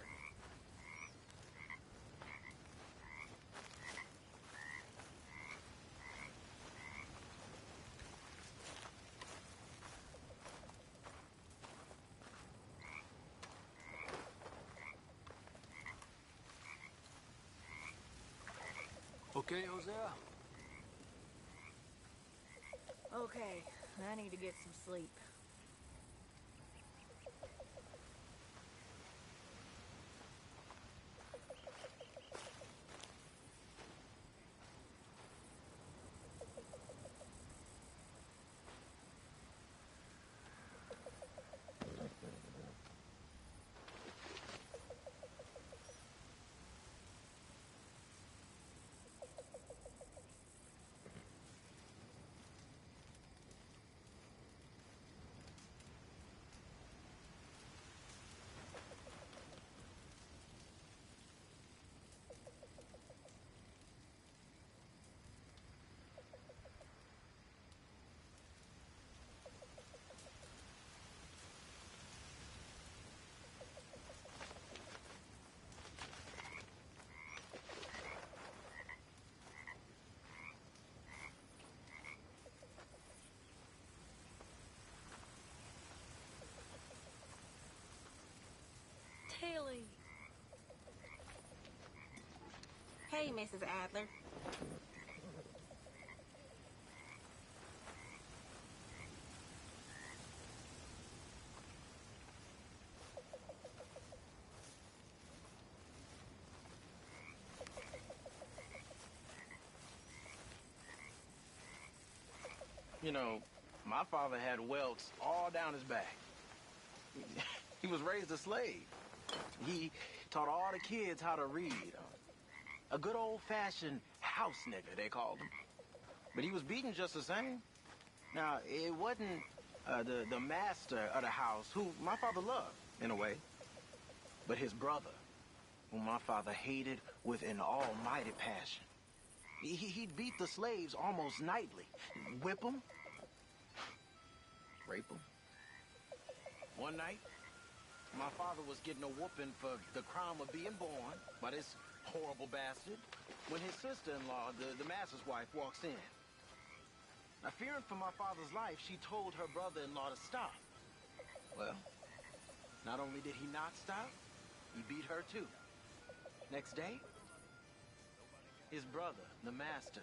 Okay, Hosea? Okay, I need to get some sleep. Haley. Hey, Mrs. Adler. You know, my father had welts all down his back. He was raised a slave. He taught all the kids how to read. A good old-fashioned house nigga, they called him. But he was beaten just the same. Now, it wasn't the master of the house, who my father loved, in a way, but his brother, whom my father hated with an almighty passion. He'd beat the slaves almost nightly, whip them, rape them. One night, my father was getting a whooping for the crime of being born by this horrible bastard when his sister-in-law, the master's wife, walks in. Now, fearing for my father's life, she told her brother-in-law to stop. Well, not only did he not stop, he beat her too. Next day, his brother, the master,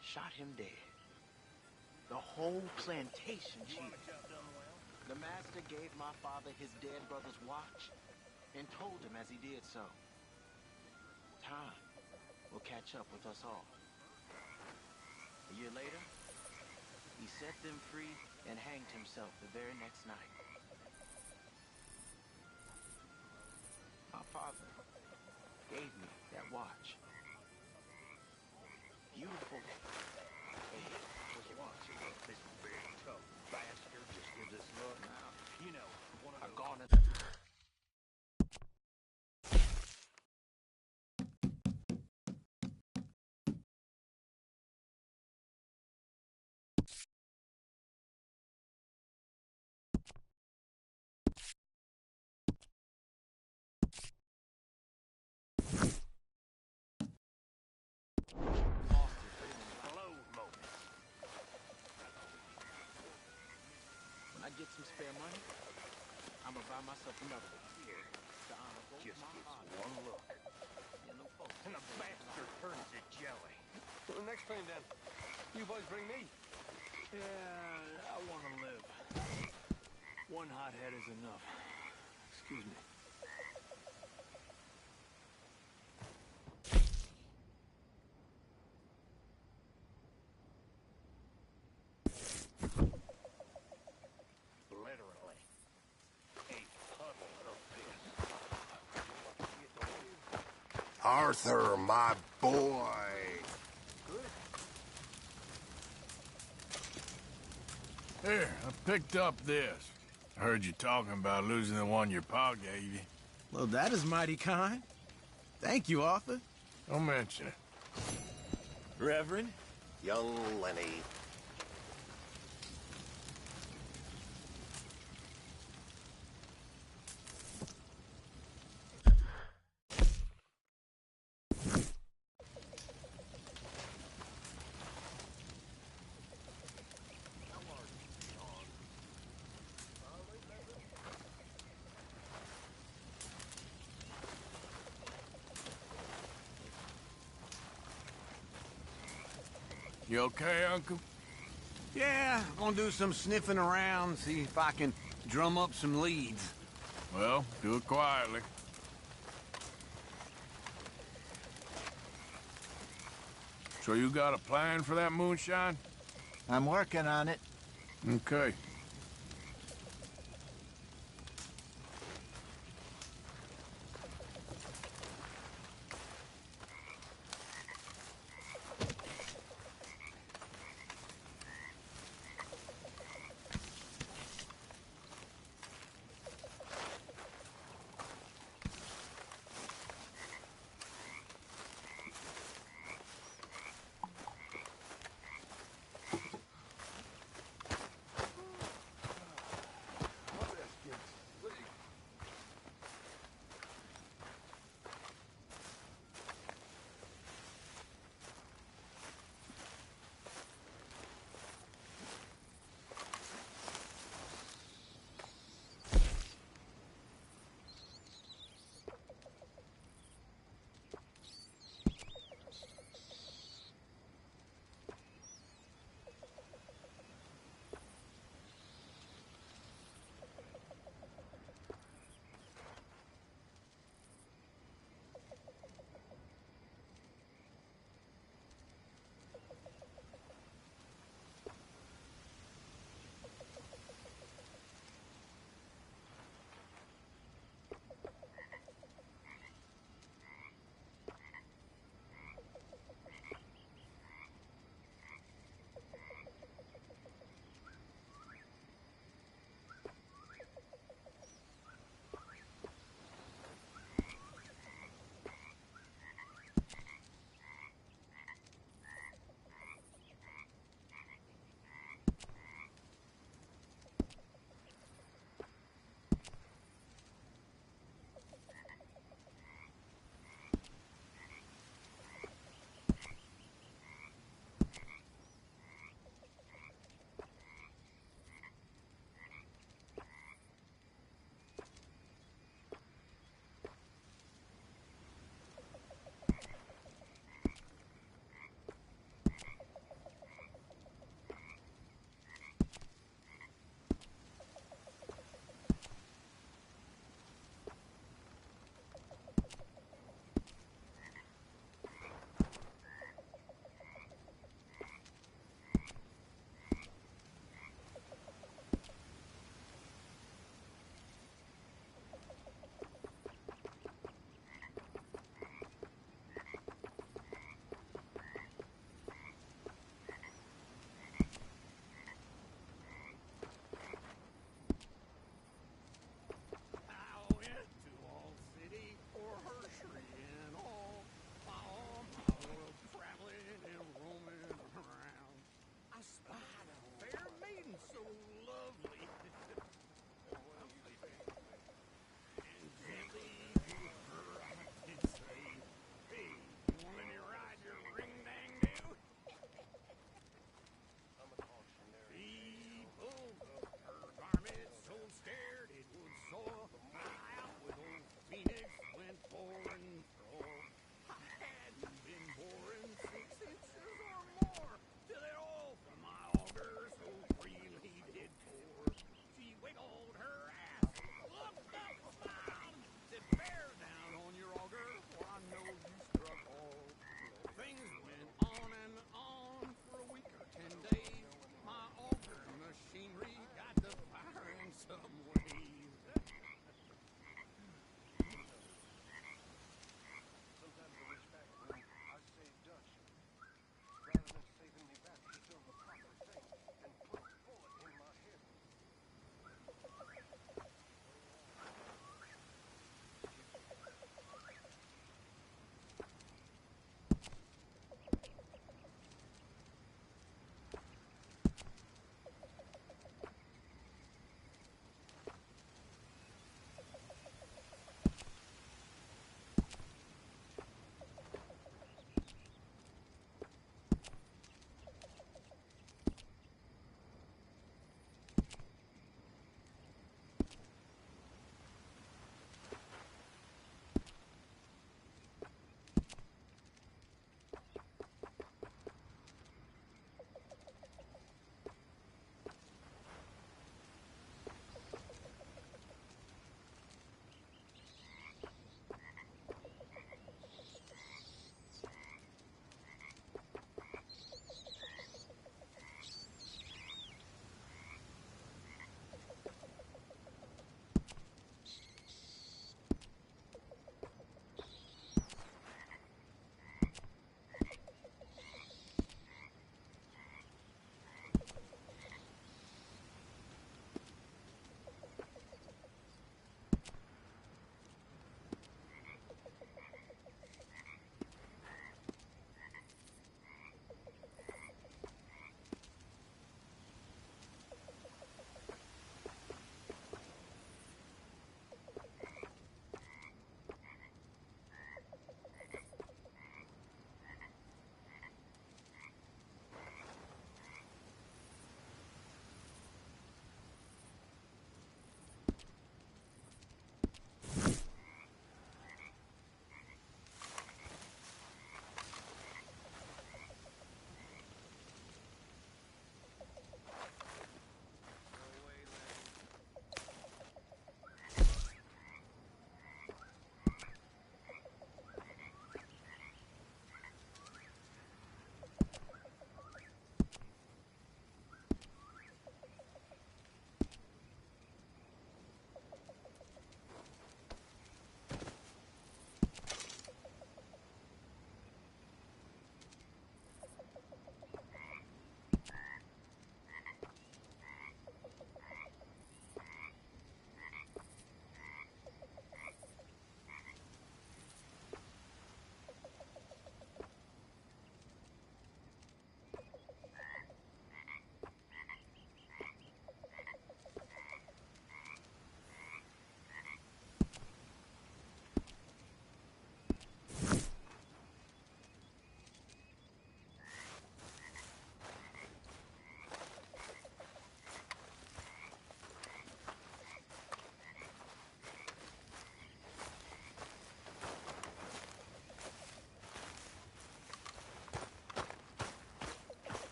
shot him dead. The whole plantation cheered. The master gave my father his dead brother's watch and told him as he did so, time will catch up with us all. A year later, he set them free and hanged himself the very next night. My father gave me that watch. Beautiful. Hey, what's your watch? This big, tough bastard just gives this look. Now, you know, I've gone and... Get some spare money, I'm gonna buy myself another one. Here, the honorable just gets one look. And the bastard turns to jelly. Well, next plane, then. You boys bring me. Yeah, I want to live. One hothead is enough. Excuse me. Arthur, my boy. Here, I picked up this. I heard you talking about losing the one your pa gave you. Well, that is mighty kind. Thank you, Arthur. Don't mention it. Reverend? Young Lenny. You okay, Uncle? Yeah, gonna do some sniffing around, see if I can drum up some leads. Well, do it quietly. So you got a plan for that moonshine? I'm working on it. Okay.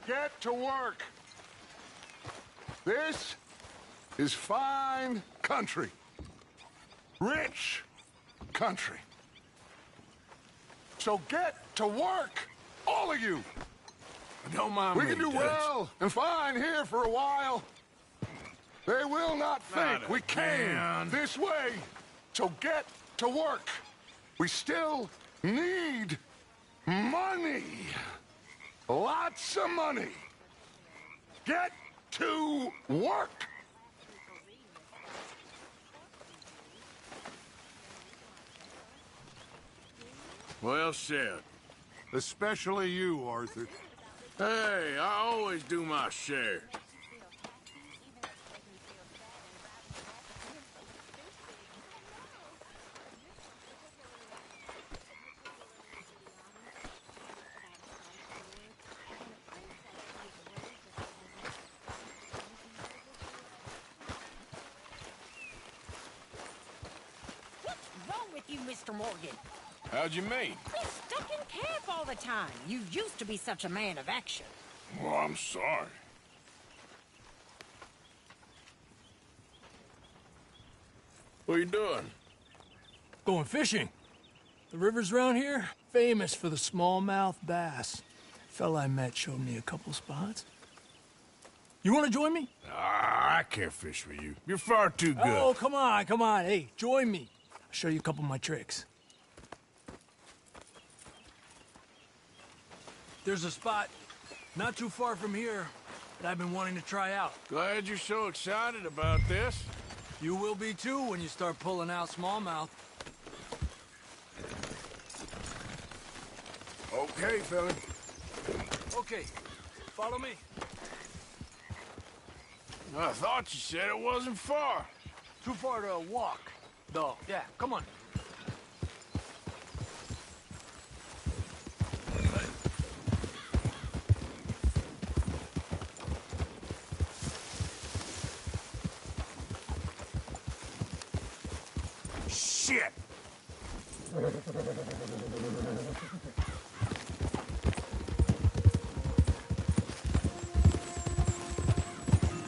get to work. This is fine country. Rich country. So get to work, all of you. Don't mind we me, can do Dutch. well and fine here for a while. They will not think we came this way. So get to work. We still need money. Lots of money. Get to work. Well said. Especially you, Arthur. Hey, I always do my share. What's wrong with you, Mr. Morgan? How'd you mean? You're stuck in camp all the time. You used to be such a man of action. Well, I'm sorry. What are you doing? Going fishing. The rivers around here, famous for the smallmouth bass. Fella I met showed me a couple spots. You want to join me? I can't fish with you. You're far too good. Oh, come on, come on. Hey, join me. I'll show you a couple of my tricks. There's a spot not too far from here that I've been wanting to try out. Glad you're so excited about this. You will be too when you start pulling out smallmouth. Okay, fella. Okay, follow me. I thought you said it wasn't far. Too far to walk, though. Yeah, come on. Shit!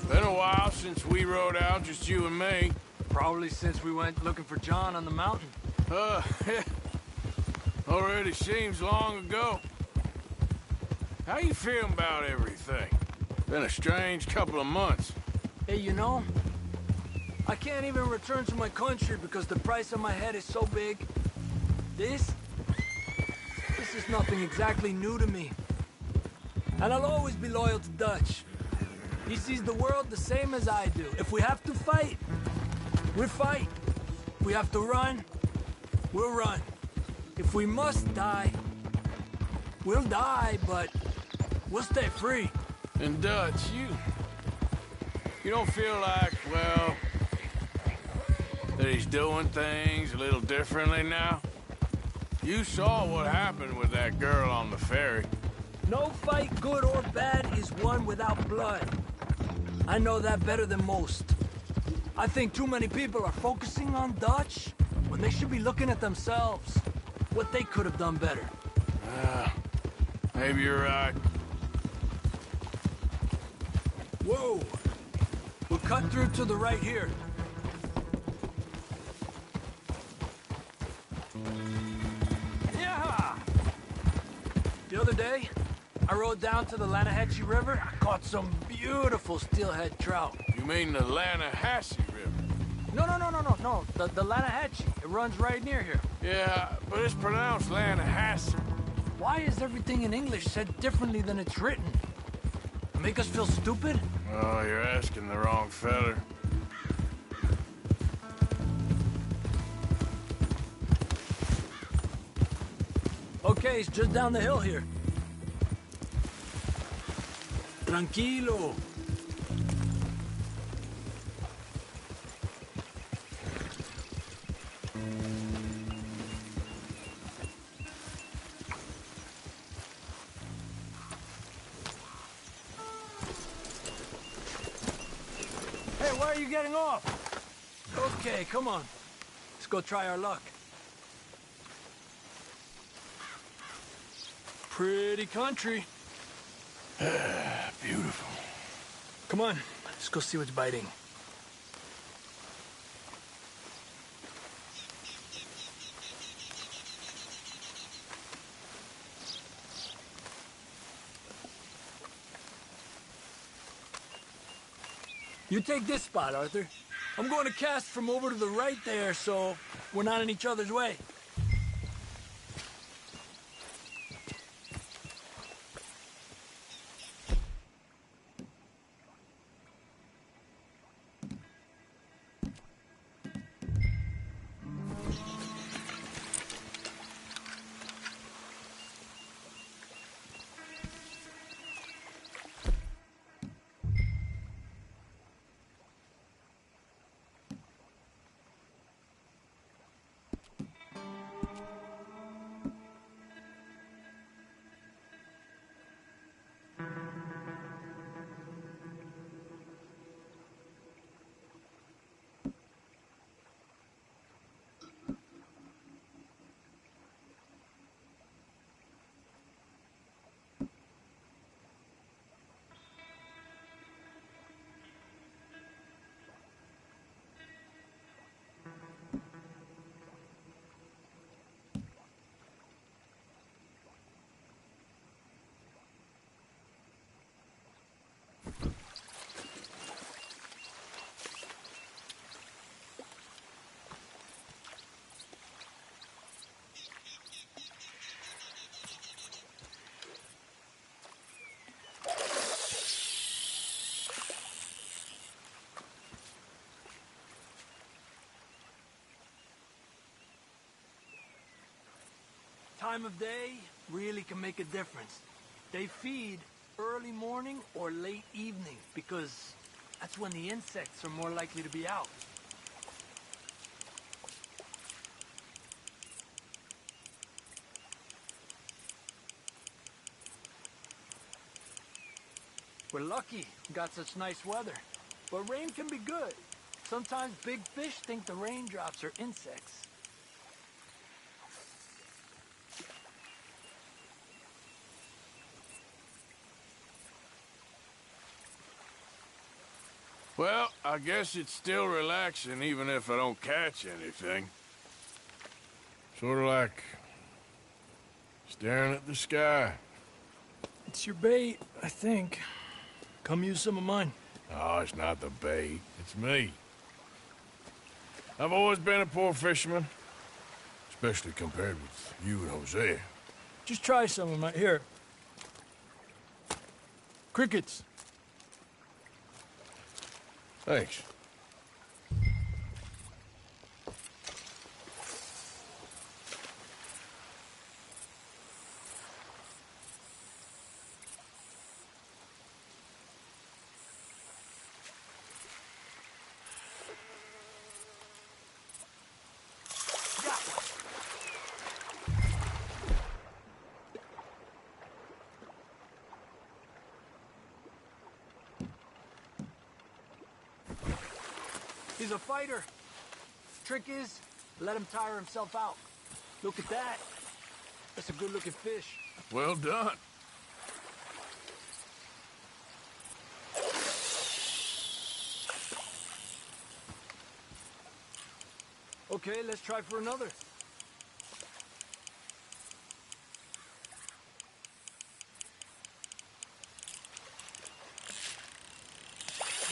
Been a while since we rode out, just you and me. Probably since we went looking for John on the mountain. Already seems long ago. How you feeling about everything? Been a strange couple of months. Hey, you know, I can't even return to my country because the price on my head is so big. This is nothing exactly new to me. And I'll always be loyal to Dutch. He sees the world the same as I do. If we have to fight, we'll fight. If we have to run, we'll run. If we must die, we'll die, but we'll stay free. And Dutch, you don't feel like, well, that he's doing things a little differently now? You saw what happened with that girl on the ferry. No fight, good or bad, is won without blood. I know that better than most. I think too many people are focusing on Dutch when they should be looking at themselves. What they could have done better. Maybe you're right. Whoa! We'll cut through to the right here. Yeah! The other day, I rode down to the Lanahatchee River. I caught some beautiful steelhead trout. You mean the Lanahatchee River? No. The Lanahatchee. It runs right near here. Yeah, but it's pronounced Lanahatchee. Why is everything in English said differently than it's written? Make us feel stupid? Oh, you're asking the wrong feller. Okay, it's just down the hill here. Tranquilo. Hey, why are you getting off? Okay, come on. Let's go try our luck. Pretty country. Beautiful. Come on, let's go see what's biting. You take this spot, Arthur. I'm going to cast from over to the right there, so we're not in each other's way. Time of day really can make a difference. They feed early morning or late evening because that's when the insects are more likely to be out. We're lucky we got such nice weather, but rain can be good. Sometimes big fish think the raindrops are insects. Well, I guess it's still relaxing even if I don't catch anything. Sort of like staring at the sky. It's your bait, I think. Come use some of mine. Oh, it's not the bait. It's me. I've always been a poor fisherman, especially compared with you and Hosea. Just try some of mine. Here. Crickets. Thanks. He's a fighter. Trick is, let him tire himself out. Look at that. That's a good-looking fish. Well done. Okay, let's try for another.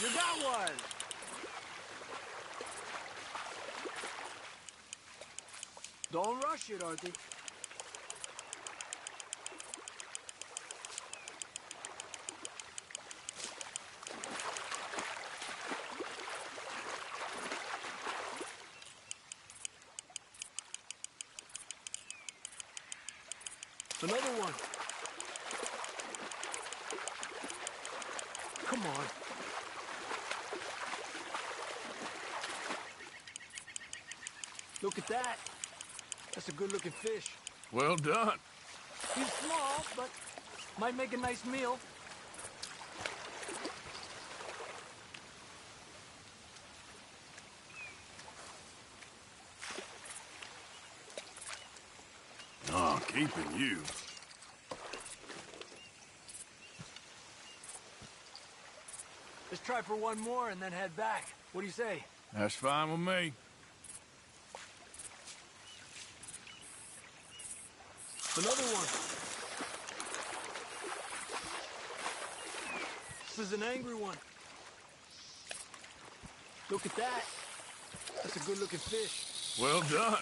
You got one! Don't rush it, Arthur. Another one. Come on. Look at that. That's a good-looking fish. Well done. He's small, but might make a nice meal. Oh, keeping you. Let's try for one more and then head back. What do you say? That's fine with me. Another one. This is an angry one. Look at that. That's a good-looking fish. Well done.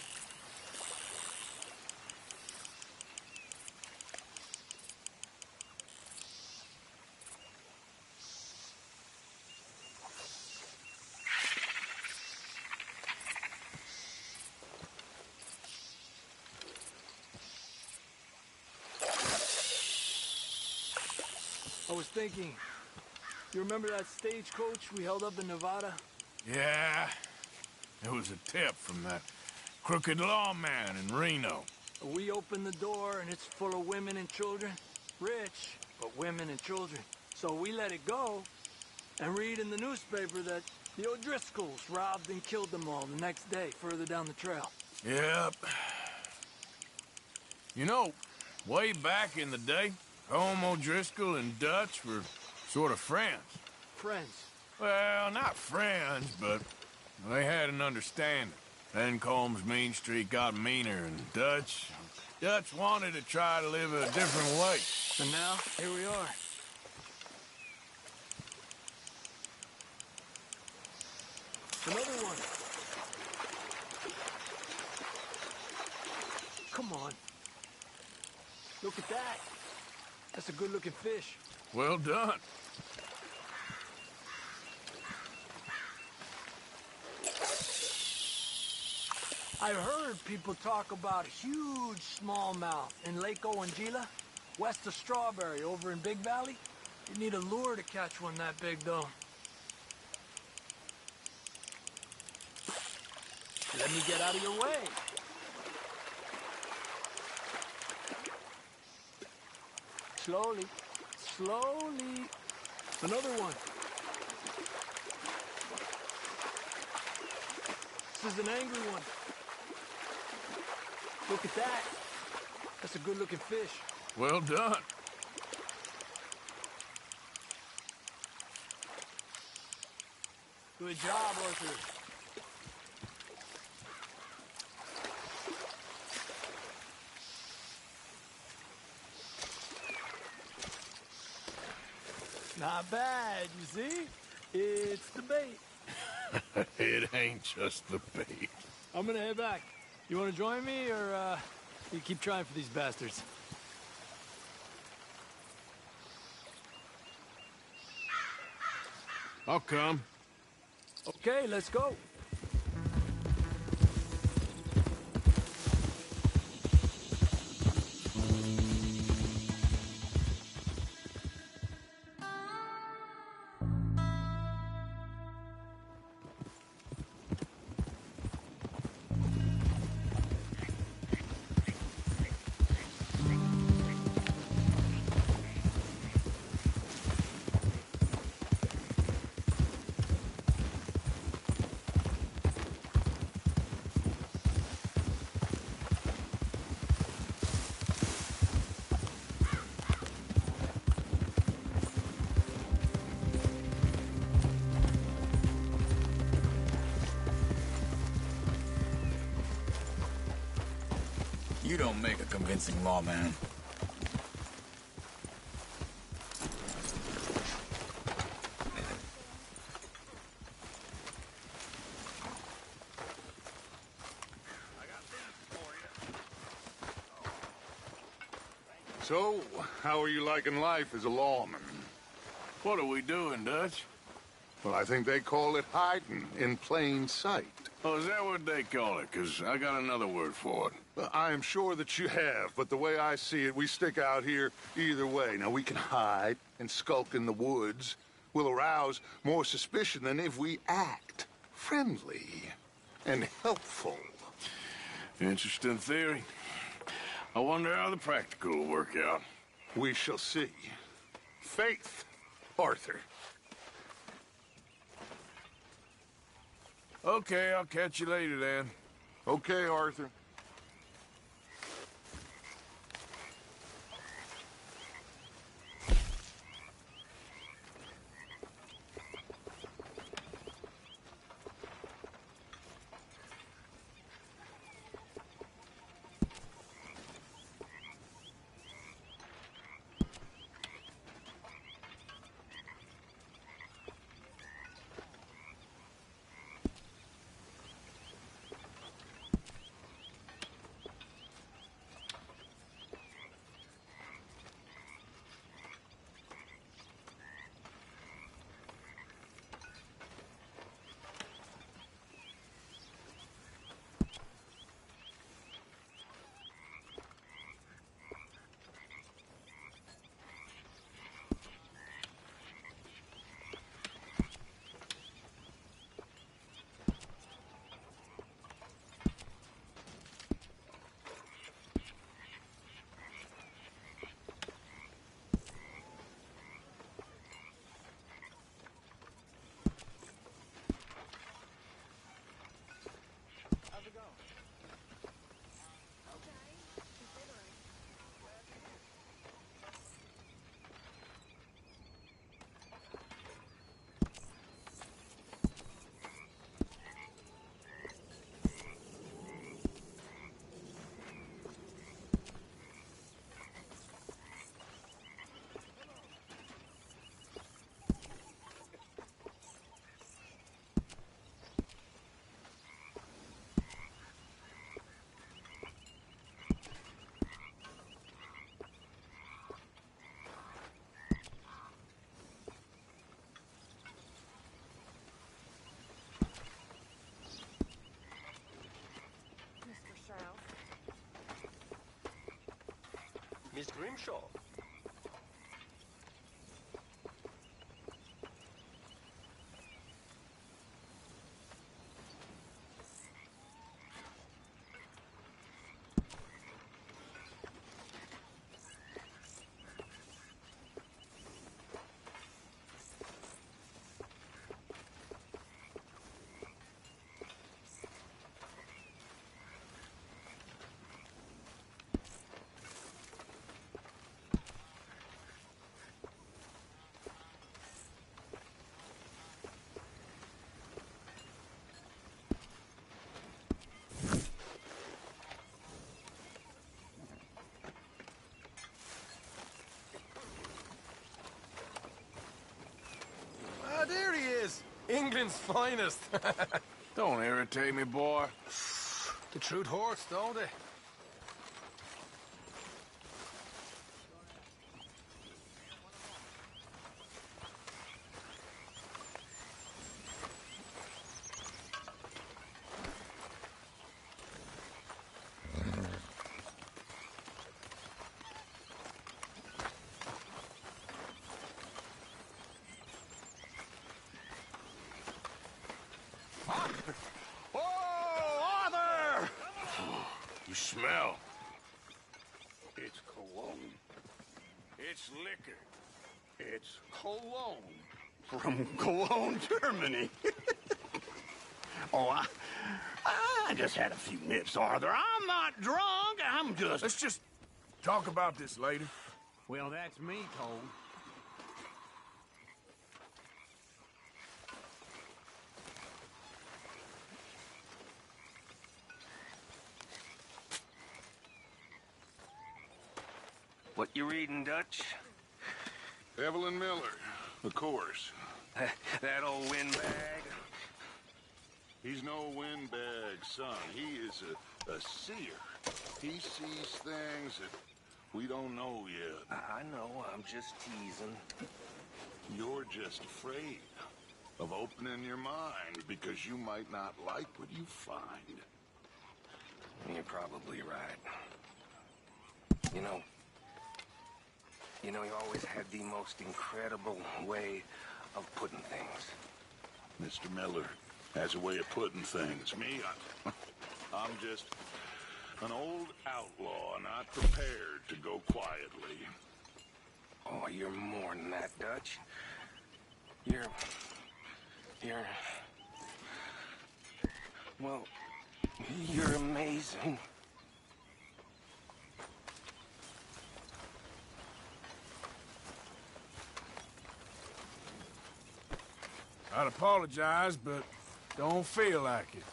I was thinking, you remember that stagecoach we held up in Nevada? Yeah. It was a tip from that crooked lawman in Reno. We opened the door and it's full of women and children. Rich, but women and children. So we let it go and read in the newspaper that the O'Driscolls robbed and killed them all the next day further down the trail. Yep. You know, way back in the day, Home O'Driscoll and Dutch were sort of friends. Friends? Well, not friends, but they had an understanding. Then Combs' mean streak got meaner, and Dutch wanted to try to live a different way. And now, here we are. Another one. Come on. Look at that. That's a good-looking fish. Well done. I've heard people talk about huge smallmouth in Lake Owanjila, west of Strawberry, over in Big Valley. You need a lure to catch one that big, though. Let me get out of your way. Slowly, slowly. Another one. This is an angry one. Look at that. That's a good-looking fish. Well done. Good job, Arthur. Not bad, you see? It's the bait. It ain't just the bait. I'm gonna head back. You wanna join me, or you keep trying for these bastards? I'll come. Okay, let's go. You don't make a convincing lawman. So, how are you liking life as a lawman? What are we doing, Dutch? Well, I think they call it hiding in plain sight. Oh, is that what they call it? 'Cause I got another word for it. I am sure that you have, but the way I see it, we stick out here either way. Now, we can hide and skulk in the woods. We'll arouse more suspicion than if we act friendly and helpful. Interesting theory. I wonder how the practical will work out. We shall see. Faith, Arthur. Okay, I'll catch you later then. Okay, Arthur. Miss Grimshaw. Ah, there he is. England's finest. Don't irritate me, boy. The truth hurts, don't it? Oh, Arthur! You smell. It's cologne. It's liquor. It's cologne. From Cologne, Germany. Oh, I just had a few nips, Arthur. I'm not drunk. I'm just... Let's just talk about this later. Well, that's me told. What you reading, Dutch? Evelyn Miller, of course. That old windbag? He's no windbag, son. He is a seer. He sees things that we don't know yet. I know, I'm just teasing. You're just afraid of opening your mind because you might not like what you find. You're probably right. You know, you always had the most incredible way of putting things. Mr. Miller has a way of putting things. Me, I'm just an old outlaw, not prepared to go quietly. Oh, you're more than that, Dutch. Well, you're amazing. I'd apologize, but don't feel like it.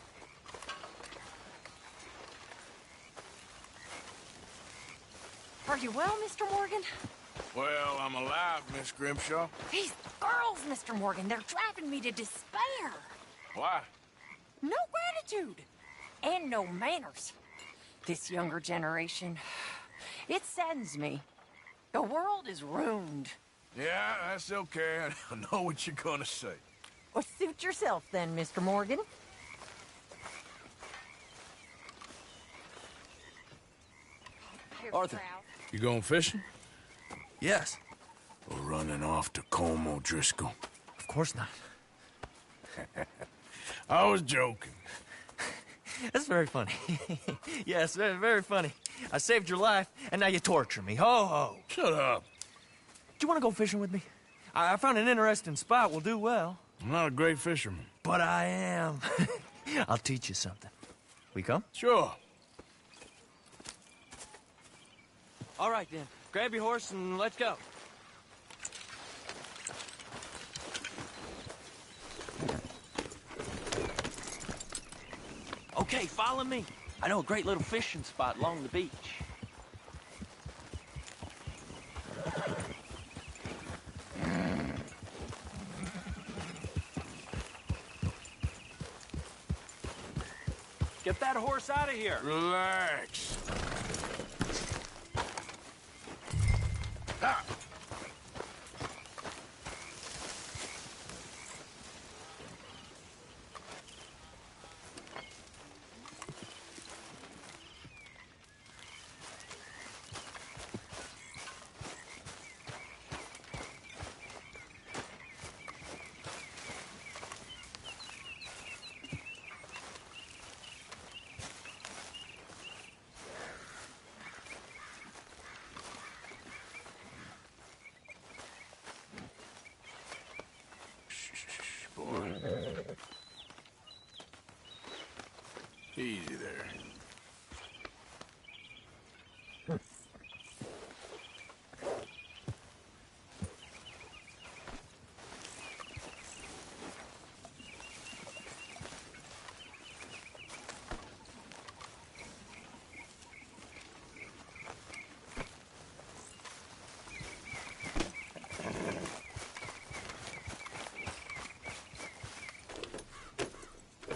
Are you well, Mr. Morgan? Well, I'm alive, Miss Grimshaw. These girls, Mr. Morgan, they're driving me to despair. Why? No gratitude. And no manners. This younger generation, it saddens me. The world is ruined. Yeah, that's okay. I know what you're gonna say. Well, suit yourself then, Mr. Morgan. Arthur. You going fishing? Yes. Or running off to Colm O'Driscoll? Of course not. I was joking. That's very funny. Yes, very, very funny. I saved your life, and now you torture me. Ho, ho. Shut up. Do you want to go fishing with me? I found an interesting spot. We'll do well. I'm not a great fisherman. But I am. I'll teach you something. We come? Sure. All right, then. Grab your horse and let's go. Okay, follow me. I know a great little fishing spot along the beach. Get that horse out of here. Relax. Ha! Easy there.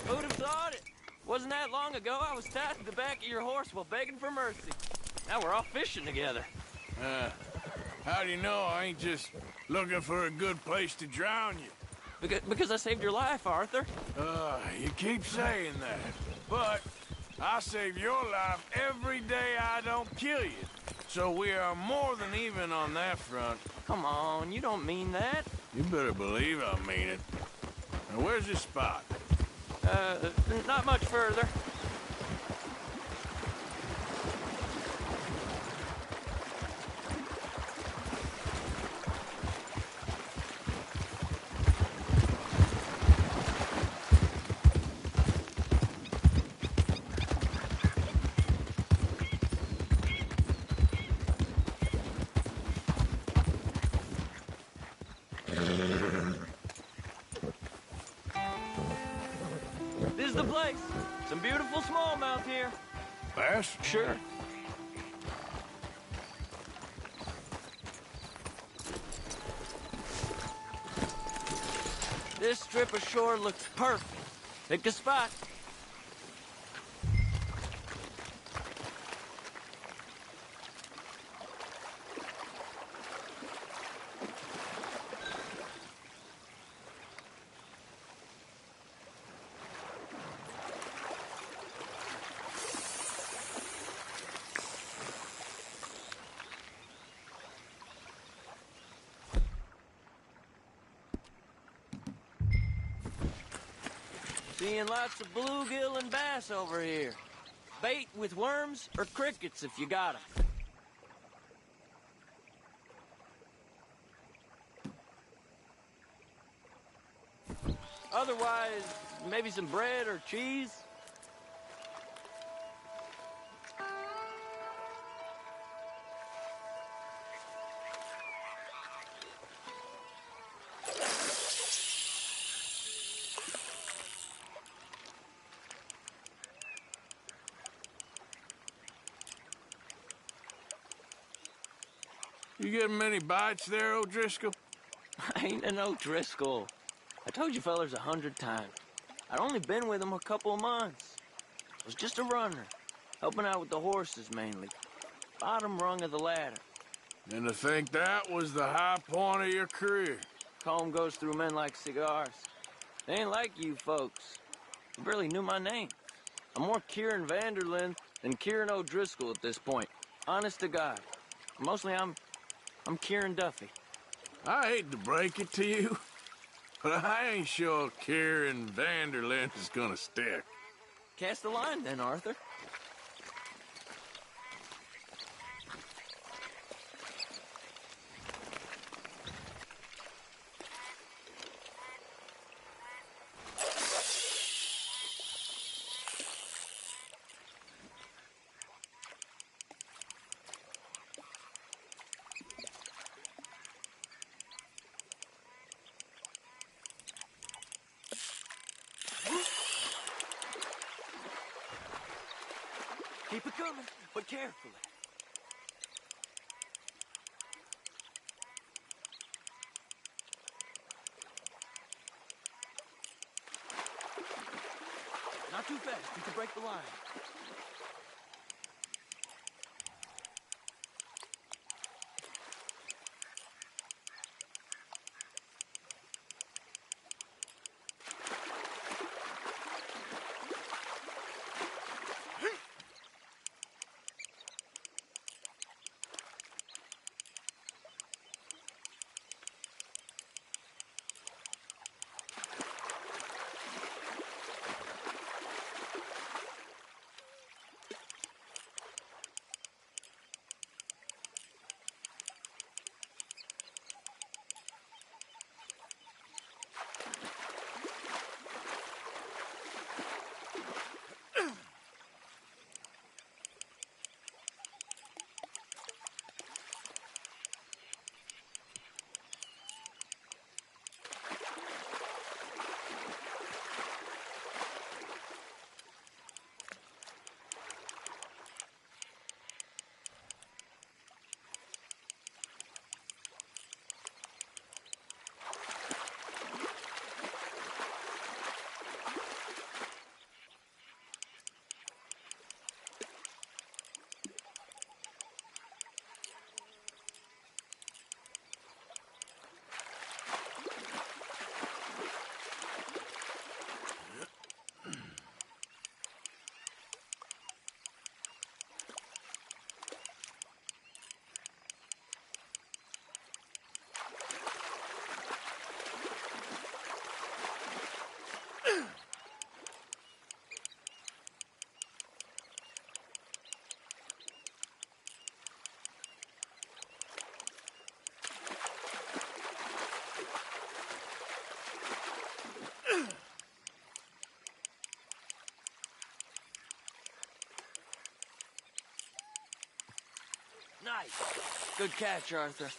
Who'd have thought it? Wasn't that long ago I was tied to the back of your horse while begging for mercy. Now we're off fishing together. How do you know I ain't just looking for a good place to drown you? Because I saved your life, Arthur. You keep saying that. But I save your life every day I don't kill you. So we are more than even on that front. Come on, you don't mean that. You better believe I mean it. Now, where's this spot? Not much further. This is the place. Some beautiful smallmouth here. Bass? Sure. This strip of shore looks perfect. Pick a spot. Seeing lots of bluegill and bass over here. Bait with worms or crickets if you got 'em. Otherwise, maybe some bread or cheese. You getting many bites there, O'Driscoll? I ain't an O'Driscoll. I told you fellers 100 times. I'd only been with him a couple of months. I was just a runner, helping out with the horses mainly. Bottom rung of the ladder. And to think that was the high point of your career. Comb goes through men like cigars. They ain't like you folks. You barely knew my name. I'm more Kieran Vanderlyn than Kieran O'Driscoll at this point. Honest to God. Mostly I'm Kieran Duffy. I hate to break it to you, but I ain't sure Kieran Vanderlyn is gonna stick. Cast the line then, Arthur. Keep it coming, but carefully. Not too fast, you could break the line. tight. Good catch, Arthur.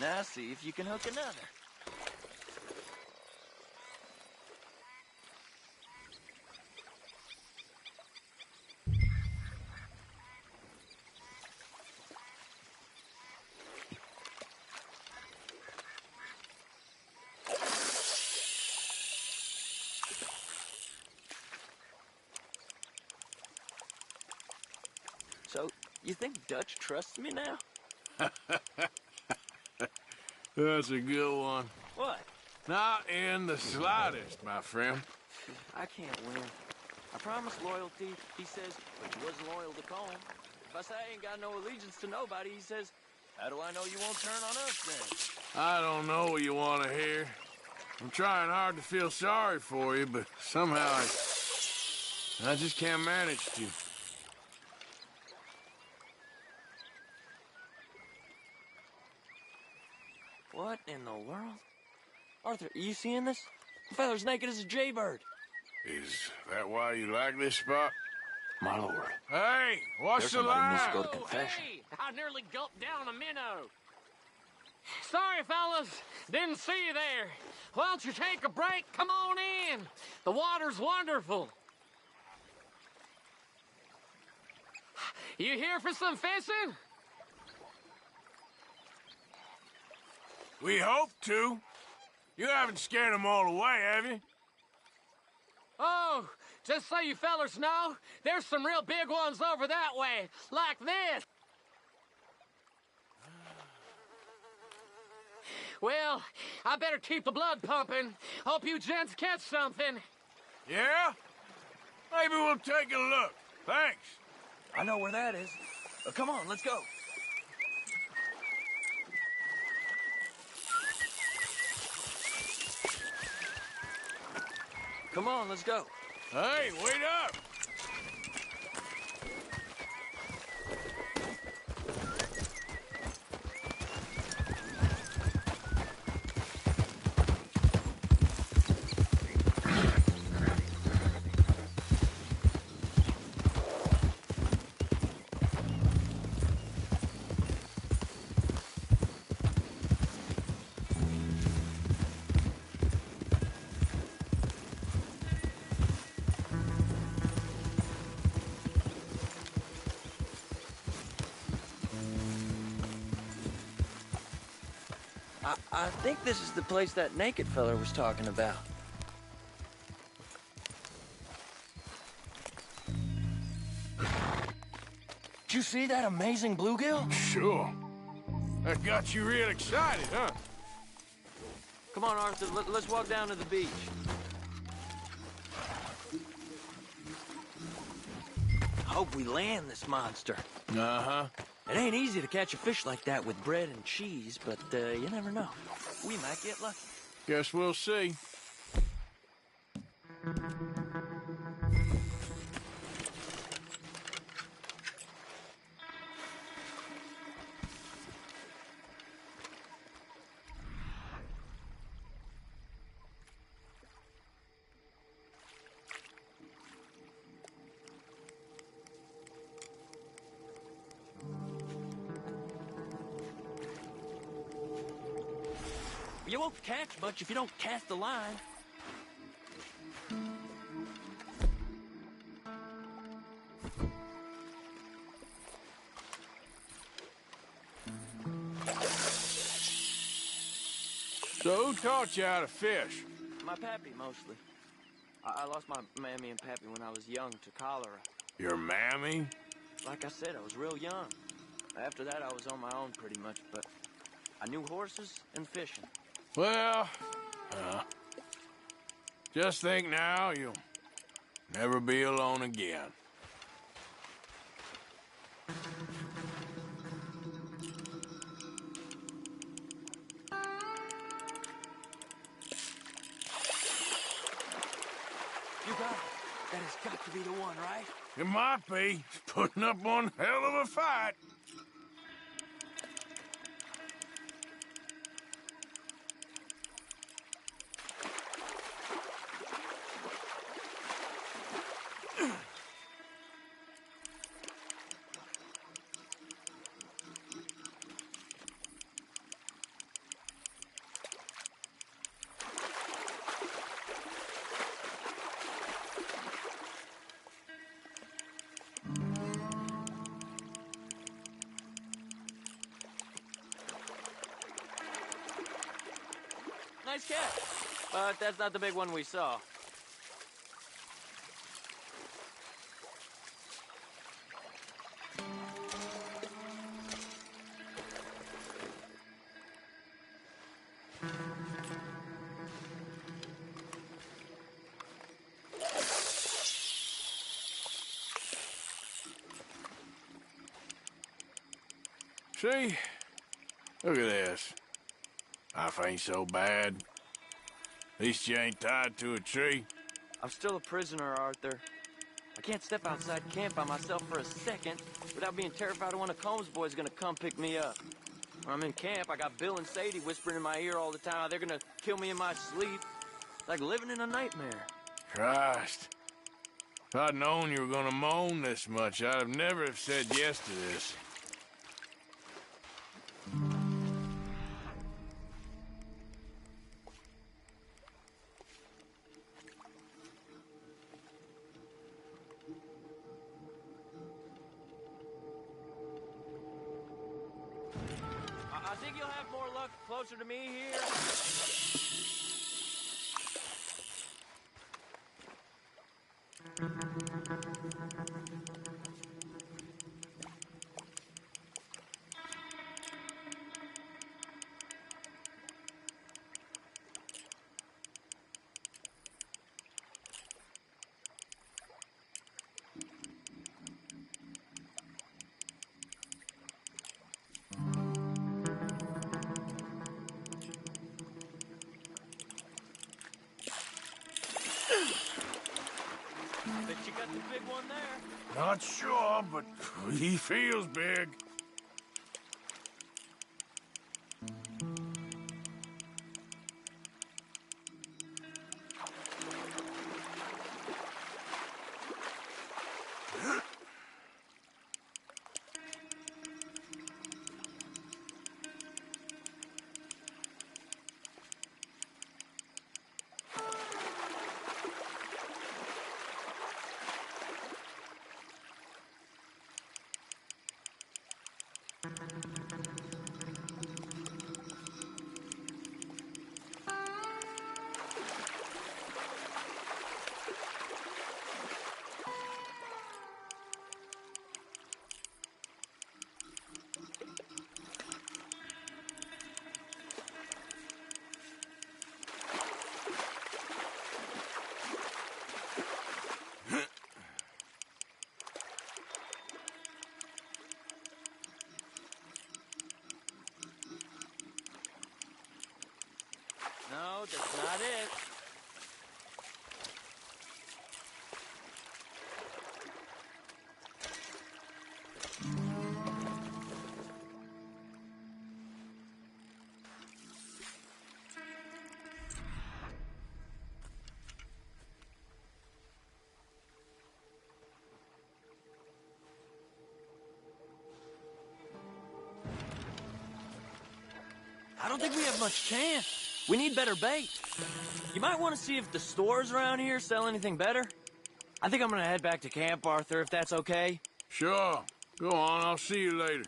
Now see if you can hook another. So, you think Dutch trusts me now? That's a good one. What? Not in the slightest, my friend. I can't win. I promised loyalty, he says, but he wasn't loyal to Colm. If I say I ain't got no allegiance to nobody, he says, how do I know you won't turn on us then? I don't know what you want to hear. I'm trying hard to feel sorry for you, but somehow I just can't manage to. What in the world? Arthur, are you seeing this? The fella's naked as a jaybird. Is that why you like this spot? My lord. Hey, what's the line? Needs to go to confession. Hey, I nearly gulped down a minnow. Sorry, fellas. Didn't see you there. Why don't you take a break? Come on in. The water's wonderful. You here for some fishing? We hope to. You haven't scared them all away, have you? Oh, just so you fellers know, there's some real big ones over that way, like this. Well, I better keep the blood pumping. Hope you gents catch something. Yeah? Maybe we'll take a look. Thanks. I know where that is. Come on, let's go. Come on, let's go. Hey, wait up! I think this is the place that naked fella was talking about. Did you see that amazing bluegill? Sure. That got you real excited, huh? Come on, Arthur, let's walk down to the beach. Hope we land this monster. Uh-huh. It ain't easy to catch a fish like that with bread and cheese, but you never know. We might get lucky. Guess we'll see. You won't catch much if you don't cast the line. So who taught you how to fish? My pappy, mostly. I lost my mammy and pappy when I was young to cholera. Your mammy? Like I said, I was real young. After that, I was on my own pretty much, but I knew horses and fishing. Well, just think now, you'll never be alone again. You got it. That has got to be the one, right? It might be. It's putting up one hell of a fight. nice catch. But that's not the big one we saw. See? Look at this. Life ain't so bad. At least you ain't tied to a tree. I'm still a prisoner, Arthur. I can't step outside camp by myself for a second without being terrified of one of Combs' boys gonna come pick me up. When I'm in camp, I got Bill and Sadie whispering in my ear all the time how they're gonna kill me in my sleep. Like living in a nightmare. Christ. If I'd known you were gonna moan this much, I'd have never have said yes to this. I think you'll have more luck closer to me here. Bet you got the big one there. Not sure, but he feels big. No, that's not it. I don't think we have much chance. We need better bait. You might want to see if the stores around here sell anything better. I think I'm gonna head back to camp, Arthur, if that's okay. Sure. Go on, I'll see you later.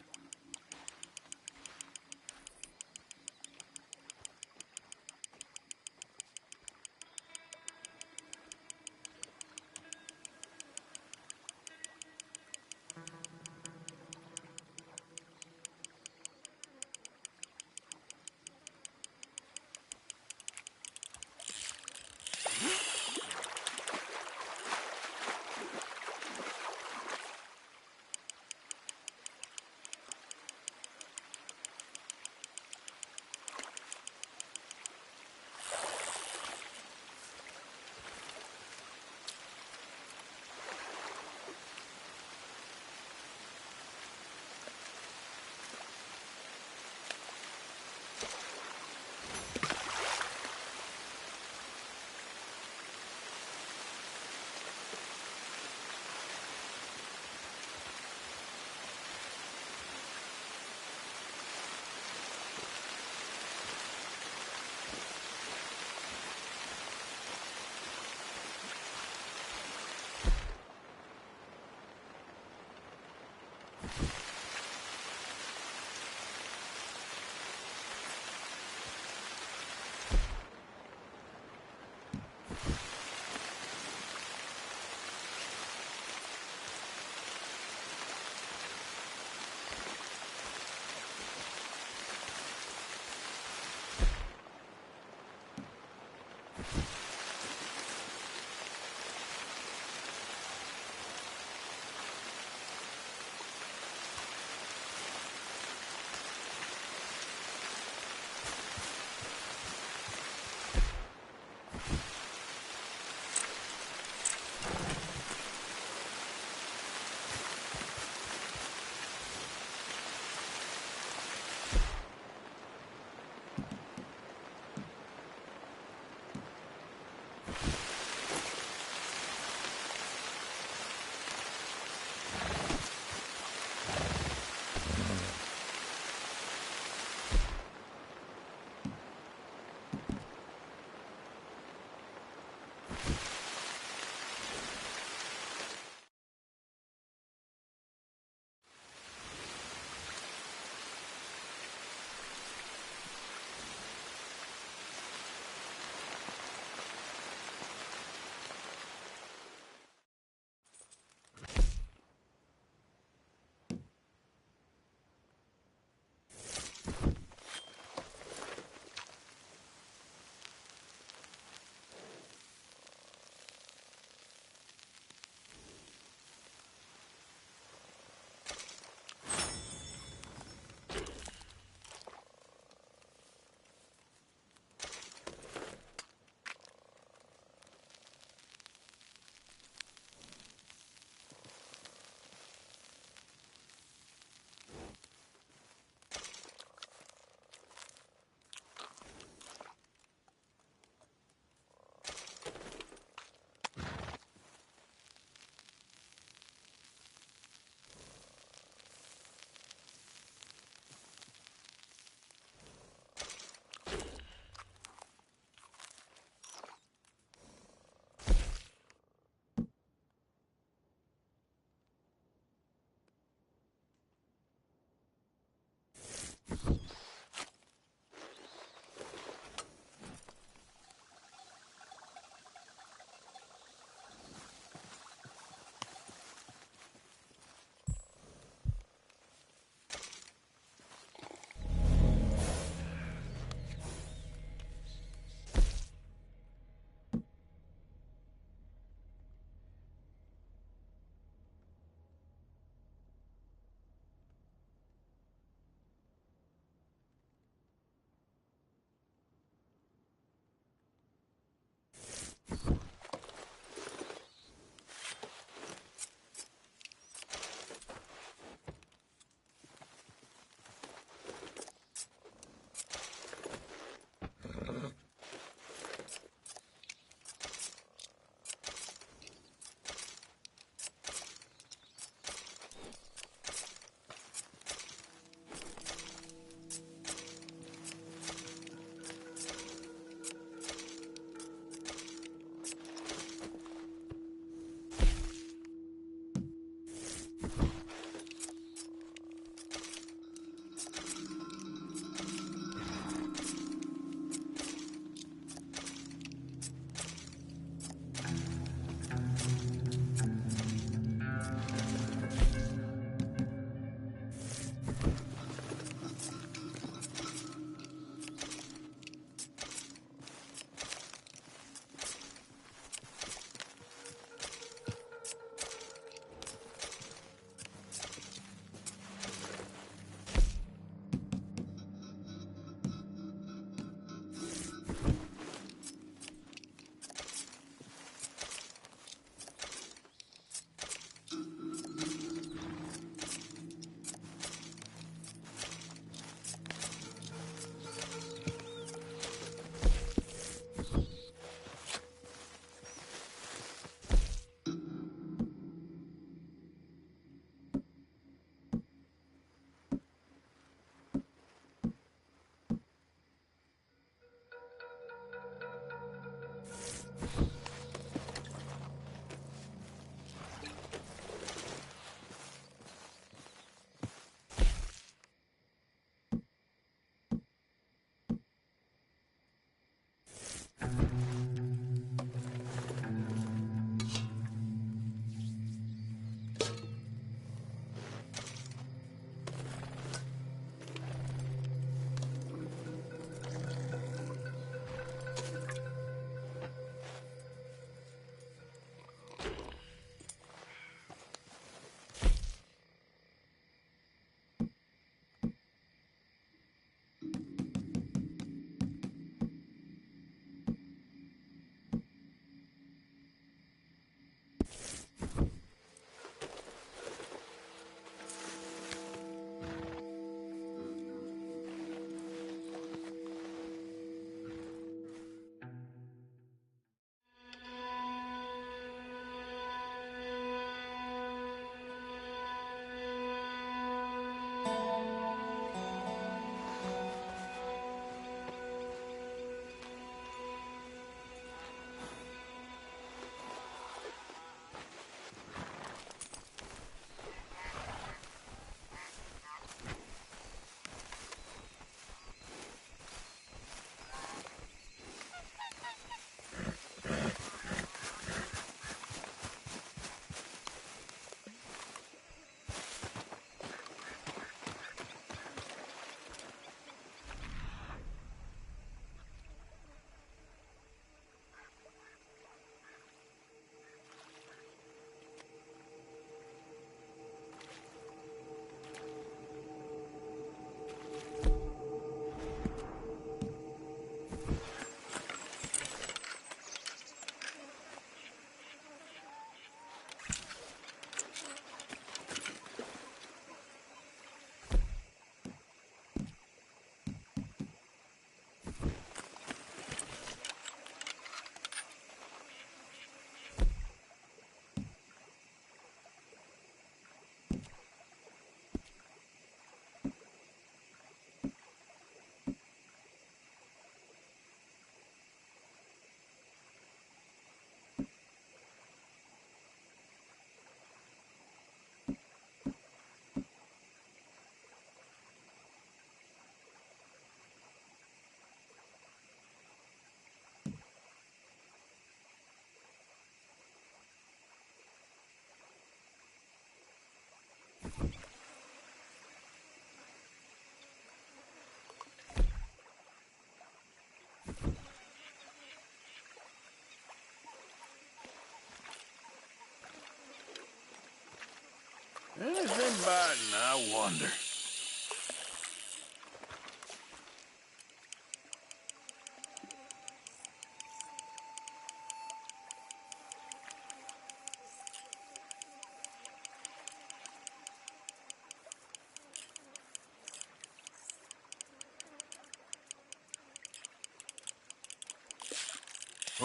Anything biting, I wonder.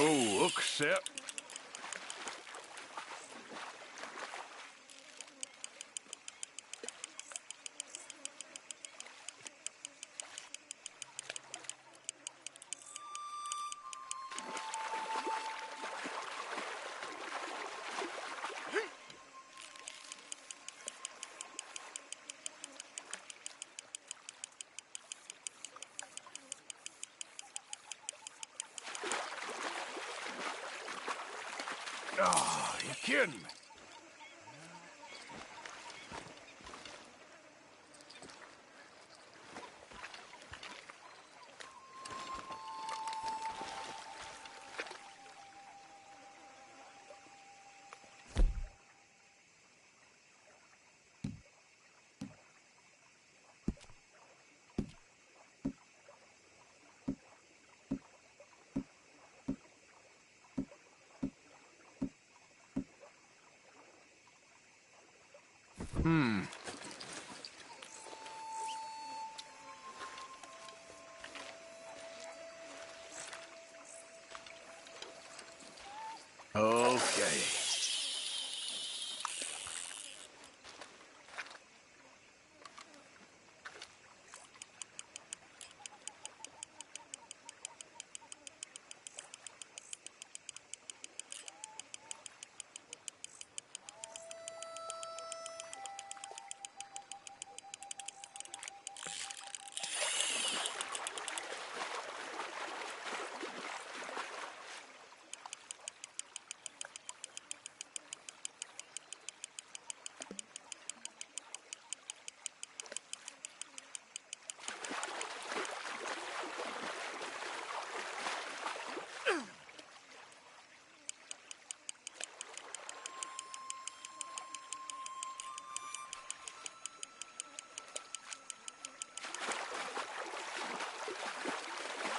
Oh, accept. Oh, you kidding me? Okay.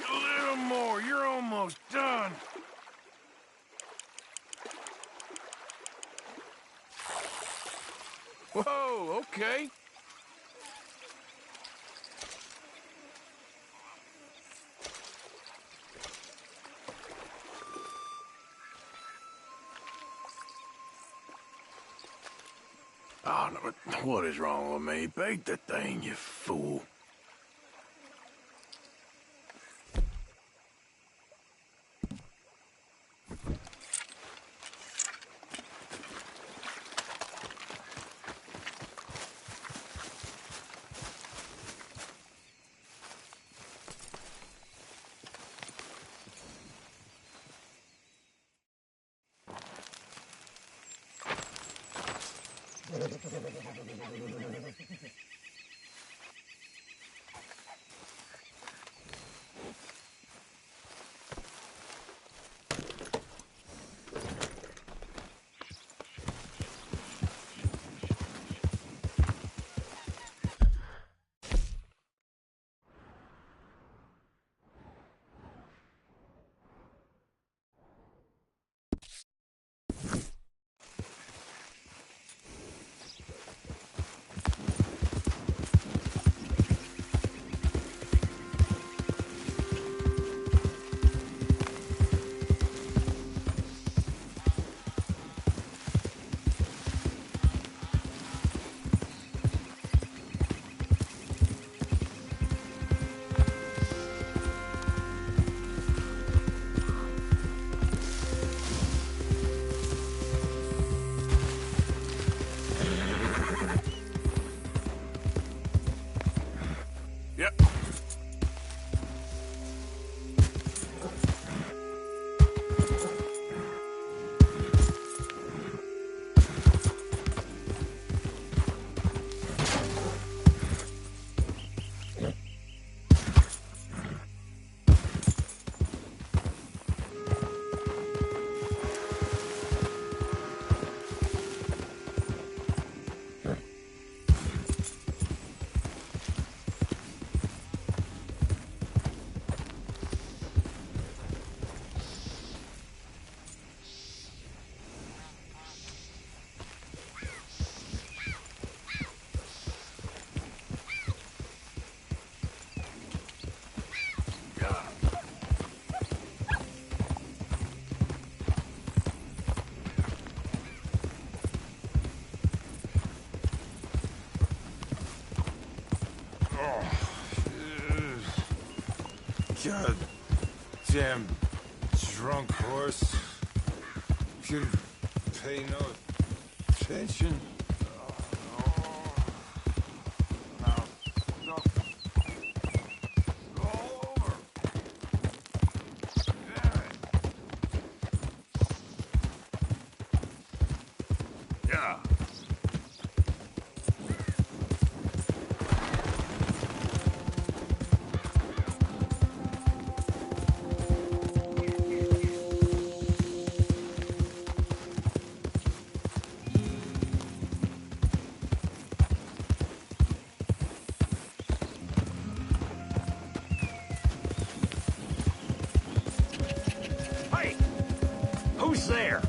A little more. You're almost done. Whoa, okay. Oh, no, but what is wrong with me? Bake the thing, you fool. God damn drunk horse. Could pay no attention. Yeah. Hey! Who's there?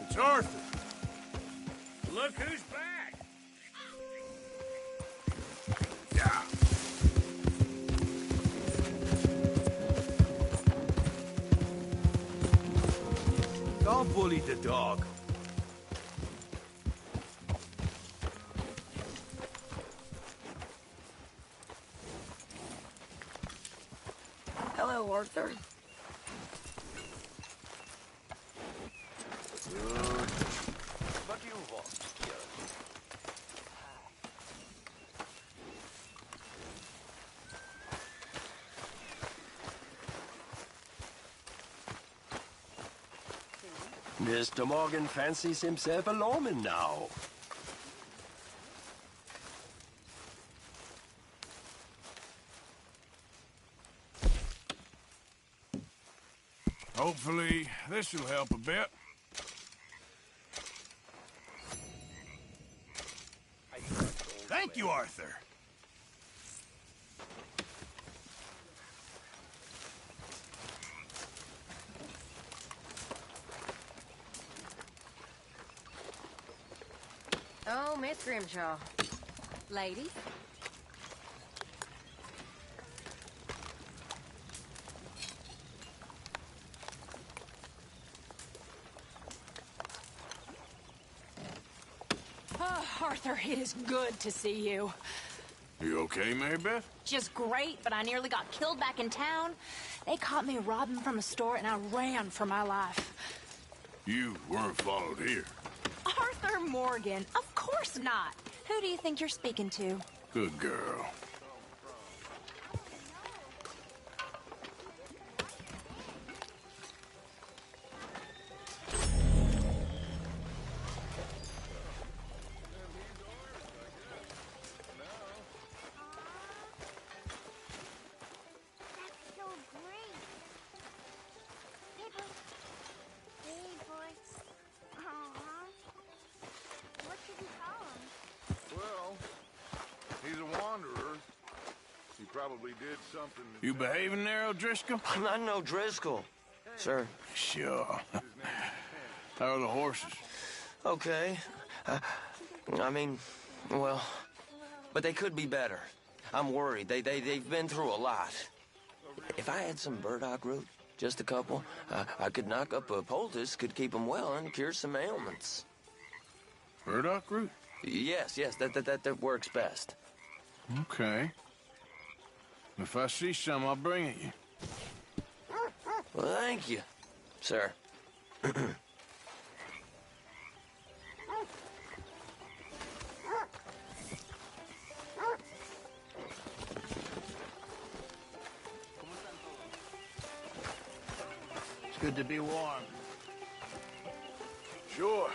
It's Arthur. Look who's back! Yeah. Don't bully the dog. Hello, Arthur. What do you want? Mr. Morgan fancies himself a lawman now. Hopefully, this will help a bit. Thank you, Arthur. Oh, Miss Grimshaw. Ladies? Oh, Arthur, it is good to see you. You okay, Mary Beth? Just great, but I nearly got killed back in town. They caught me robbing from a store, and I ran for my life. You weren't followed here. Arthur Morgan, of course not. Who do you think you're speaking to? Good girl. That's so great. Hey, boys. What should we call him? Well, he's a wanderer. He probably did something. You behaving there, O'Driscoll? I'm not no Driscoll, sir. Sure. How are the horses? Okay. I mean, well, but they could be better. I'm worried. They've been through a lot. If I had some burdock root, just a couple, I could knock up a poultice, could keep them well, and cure some ailments. Burdock root? Yes, that works best. Okay. If I see some, I'll bring it you. Well, thank you, sir. It's good to be warm. Sure.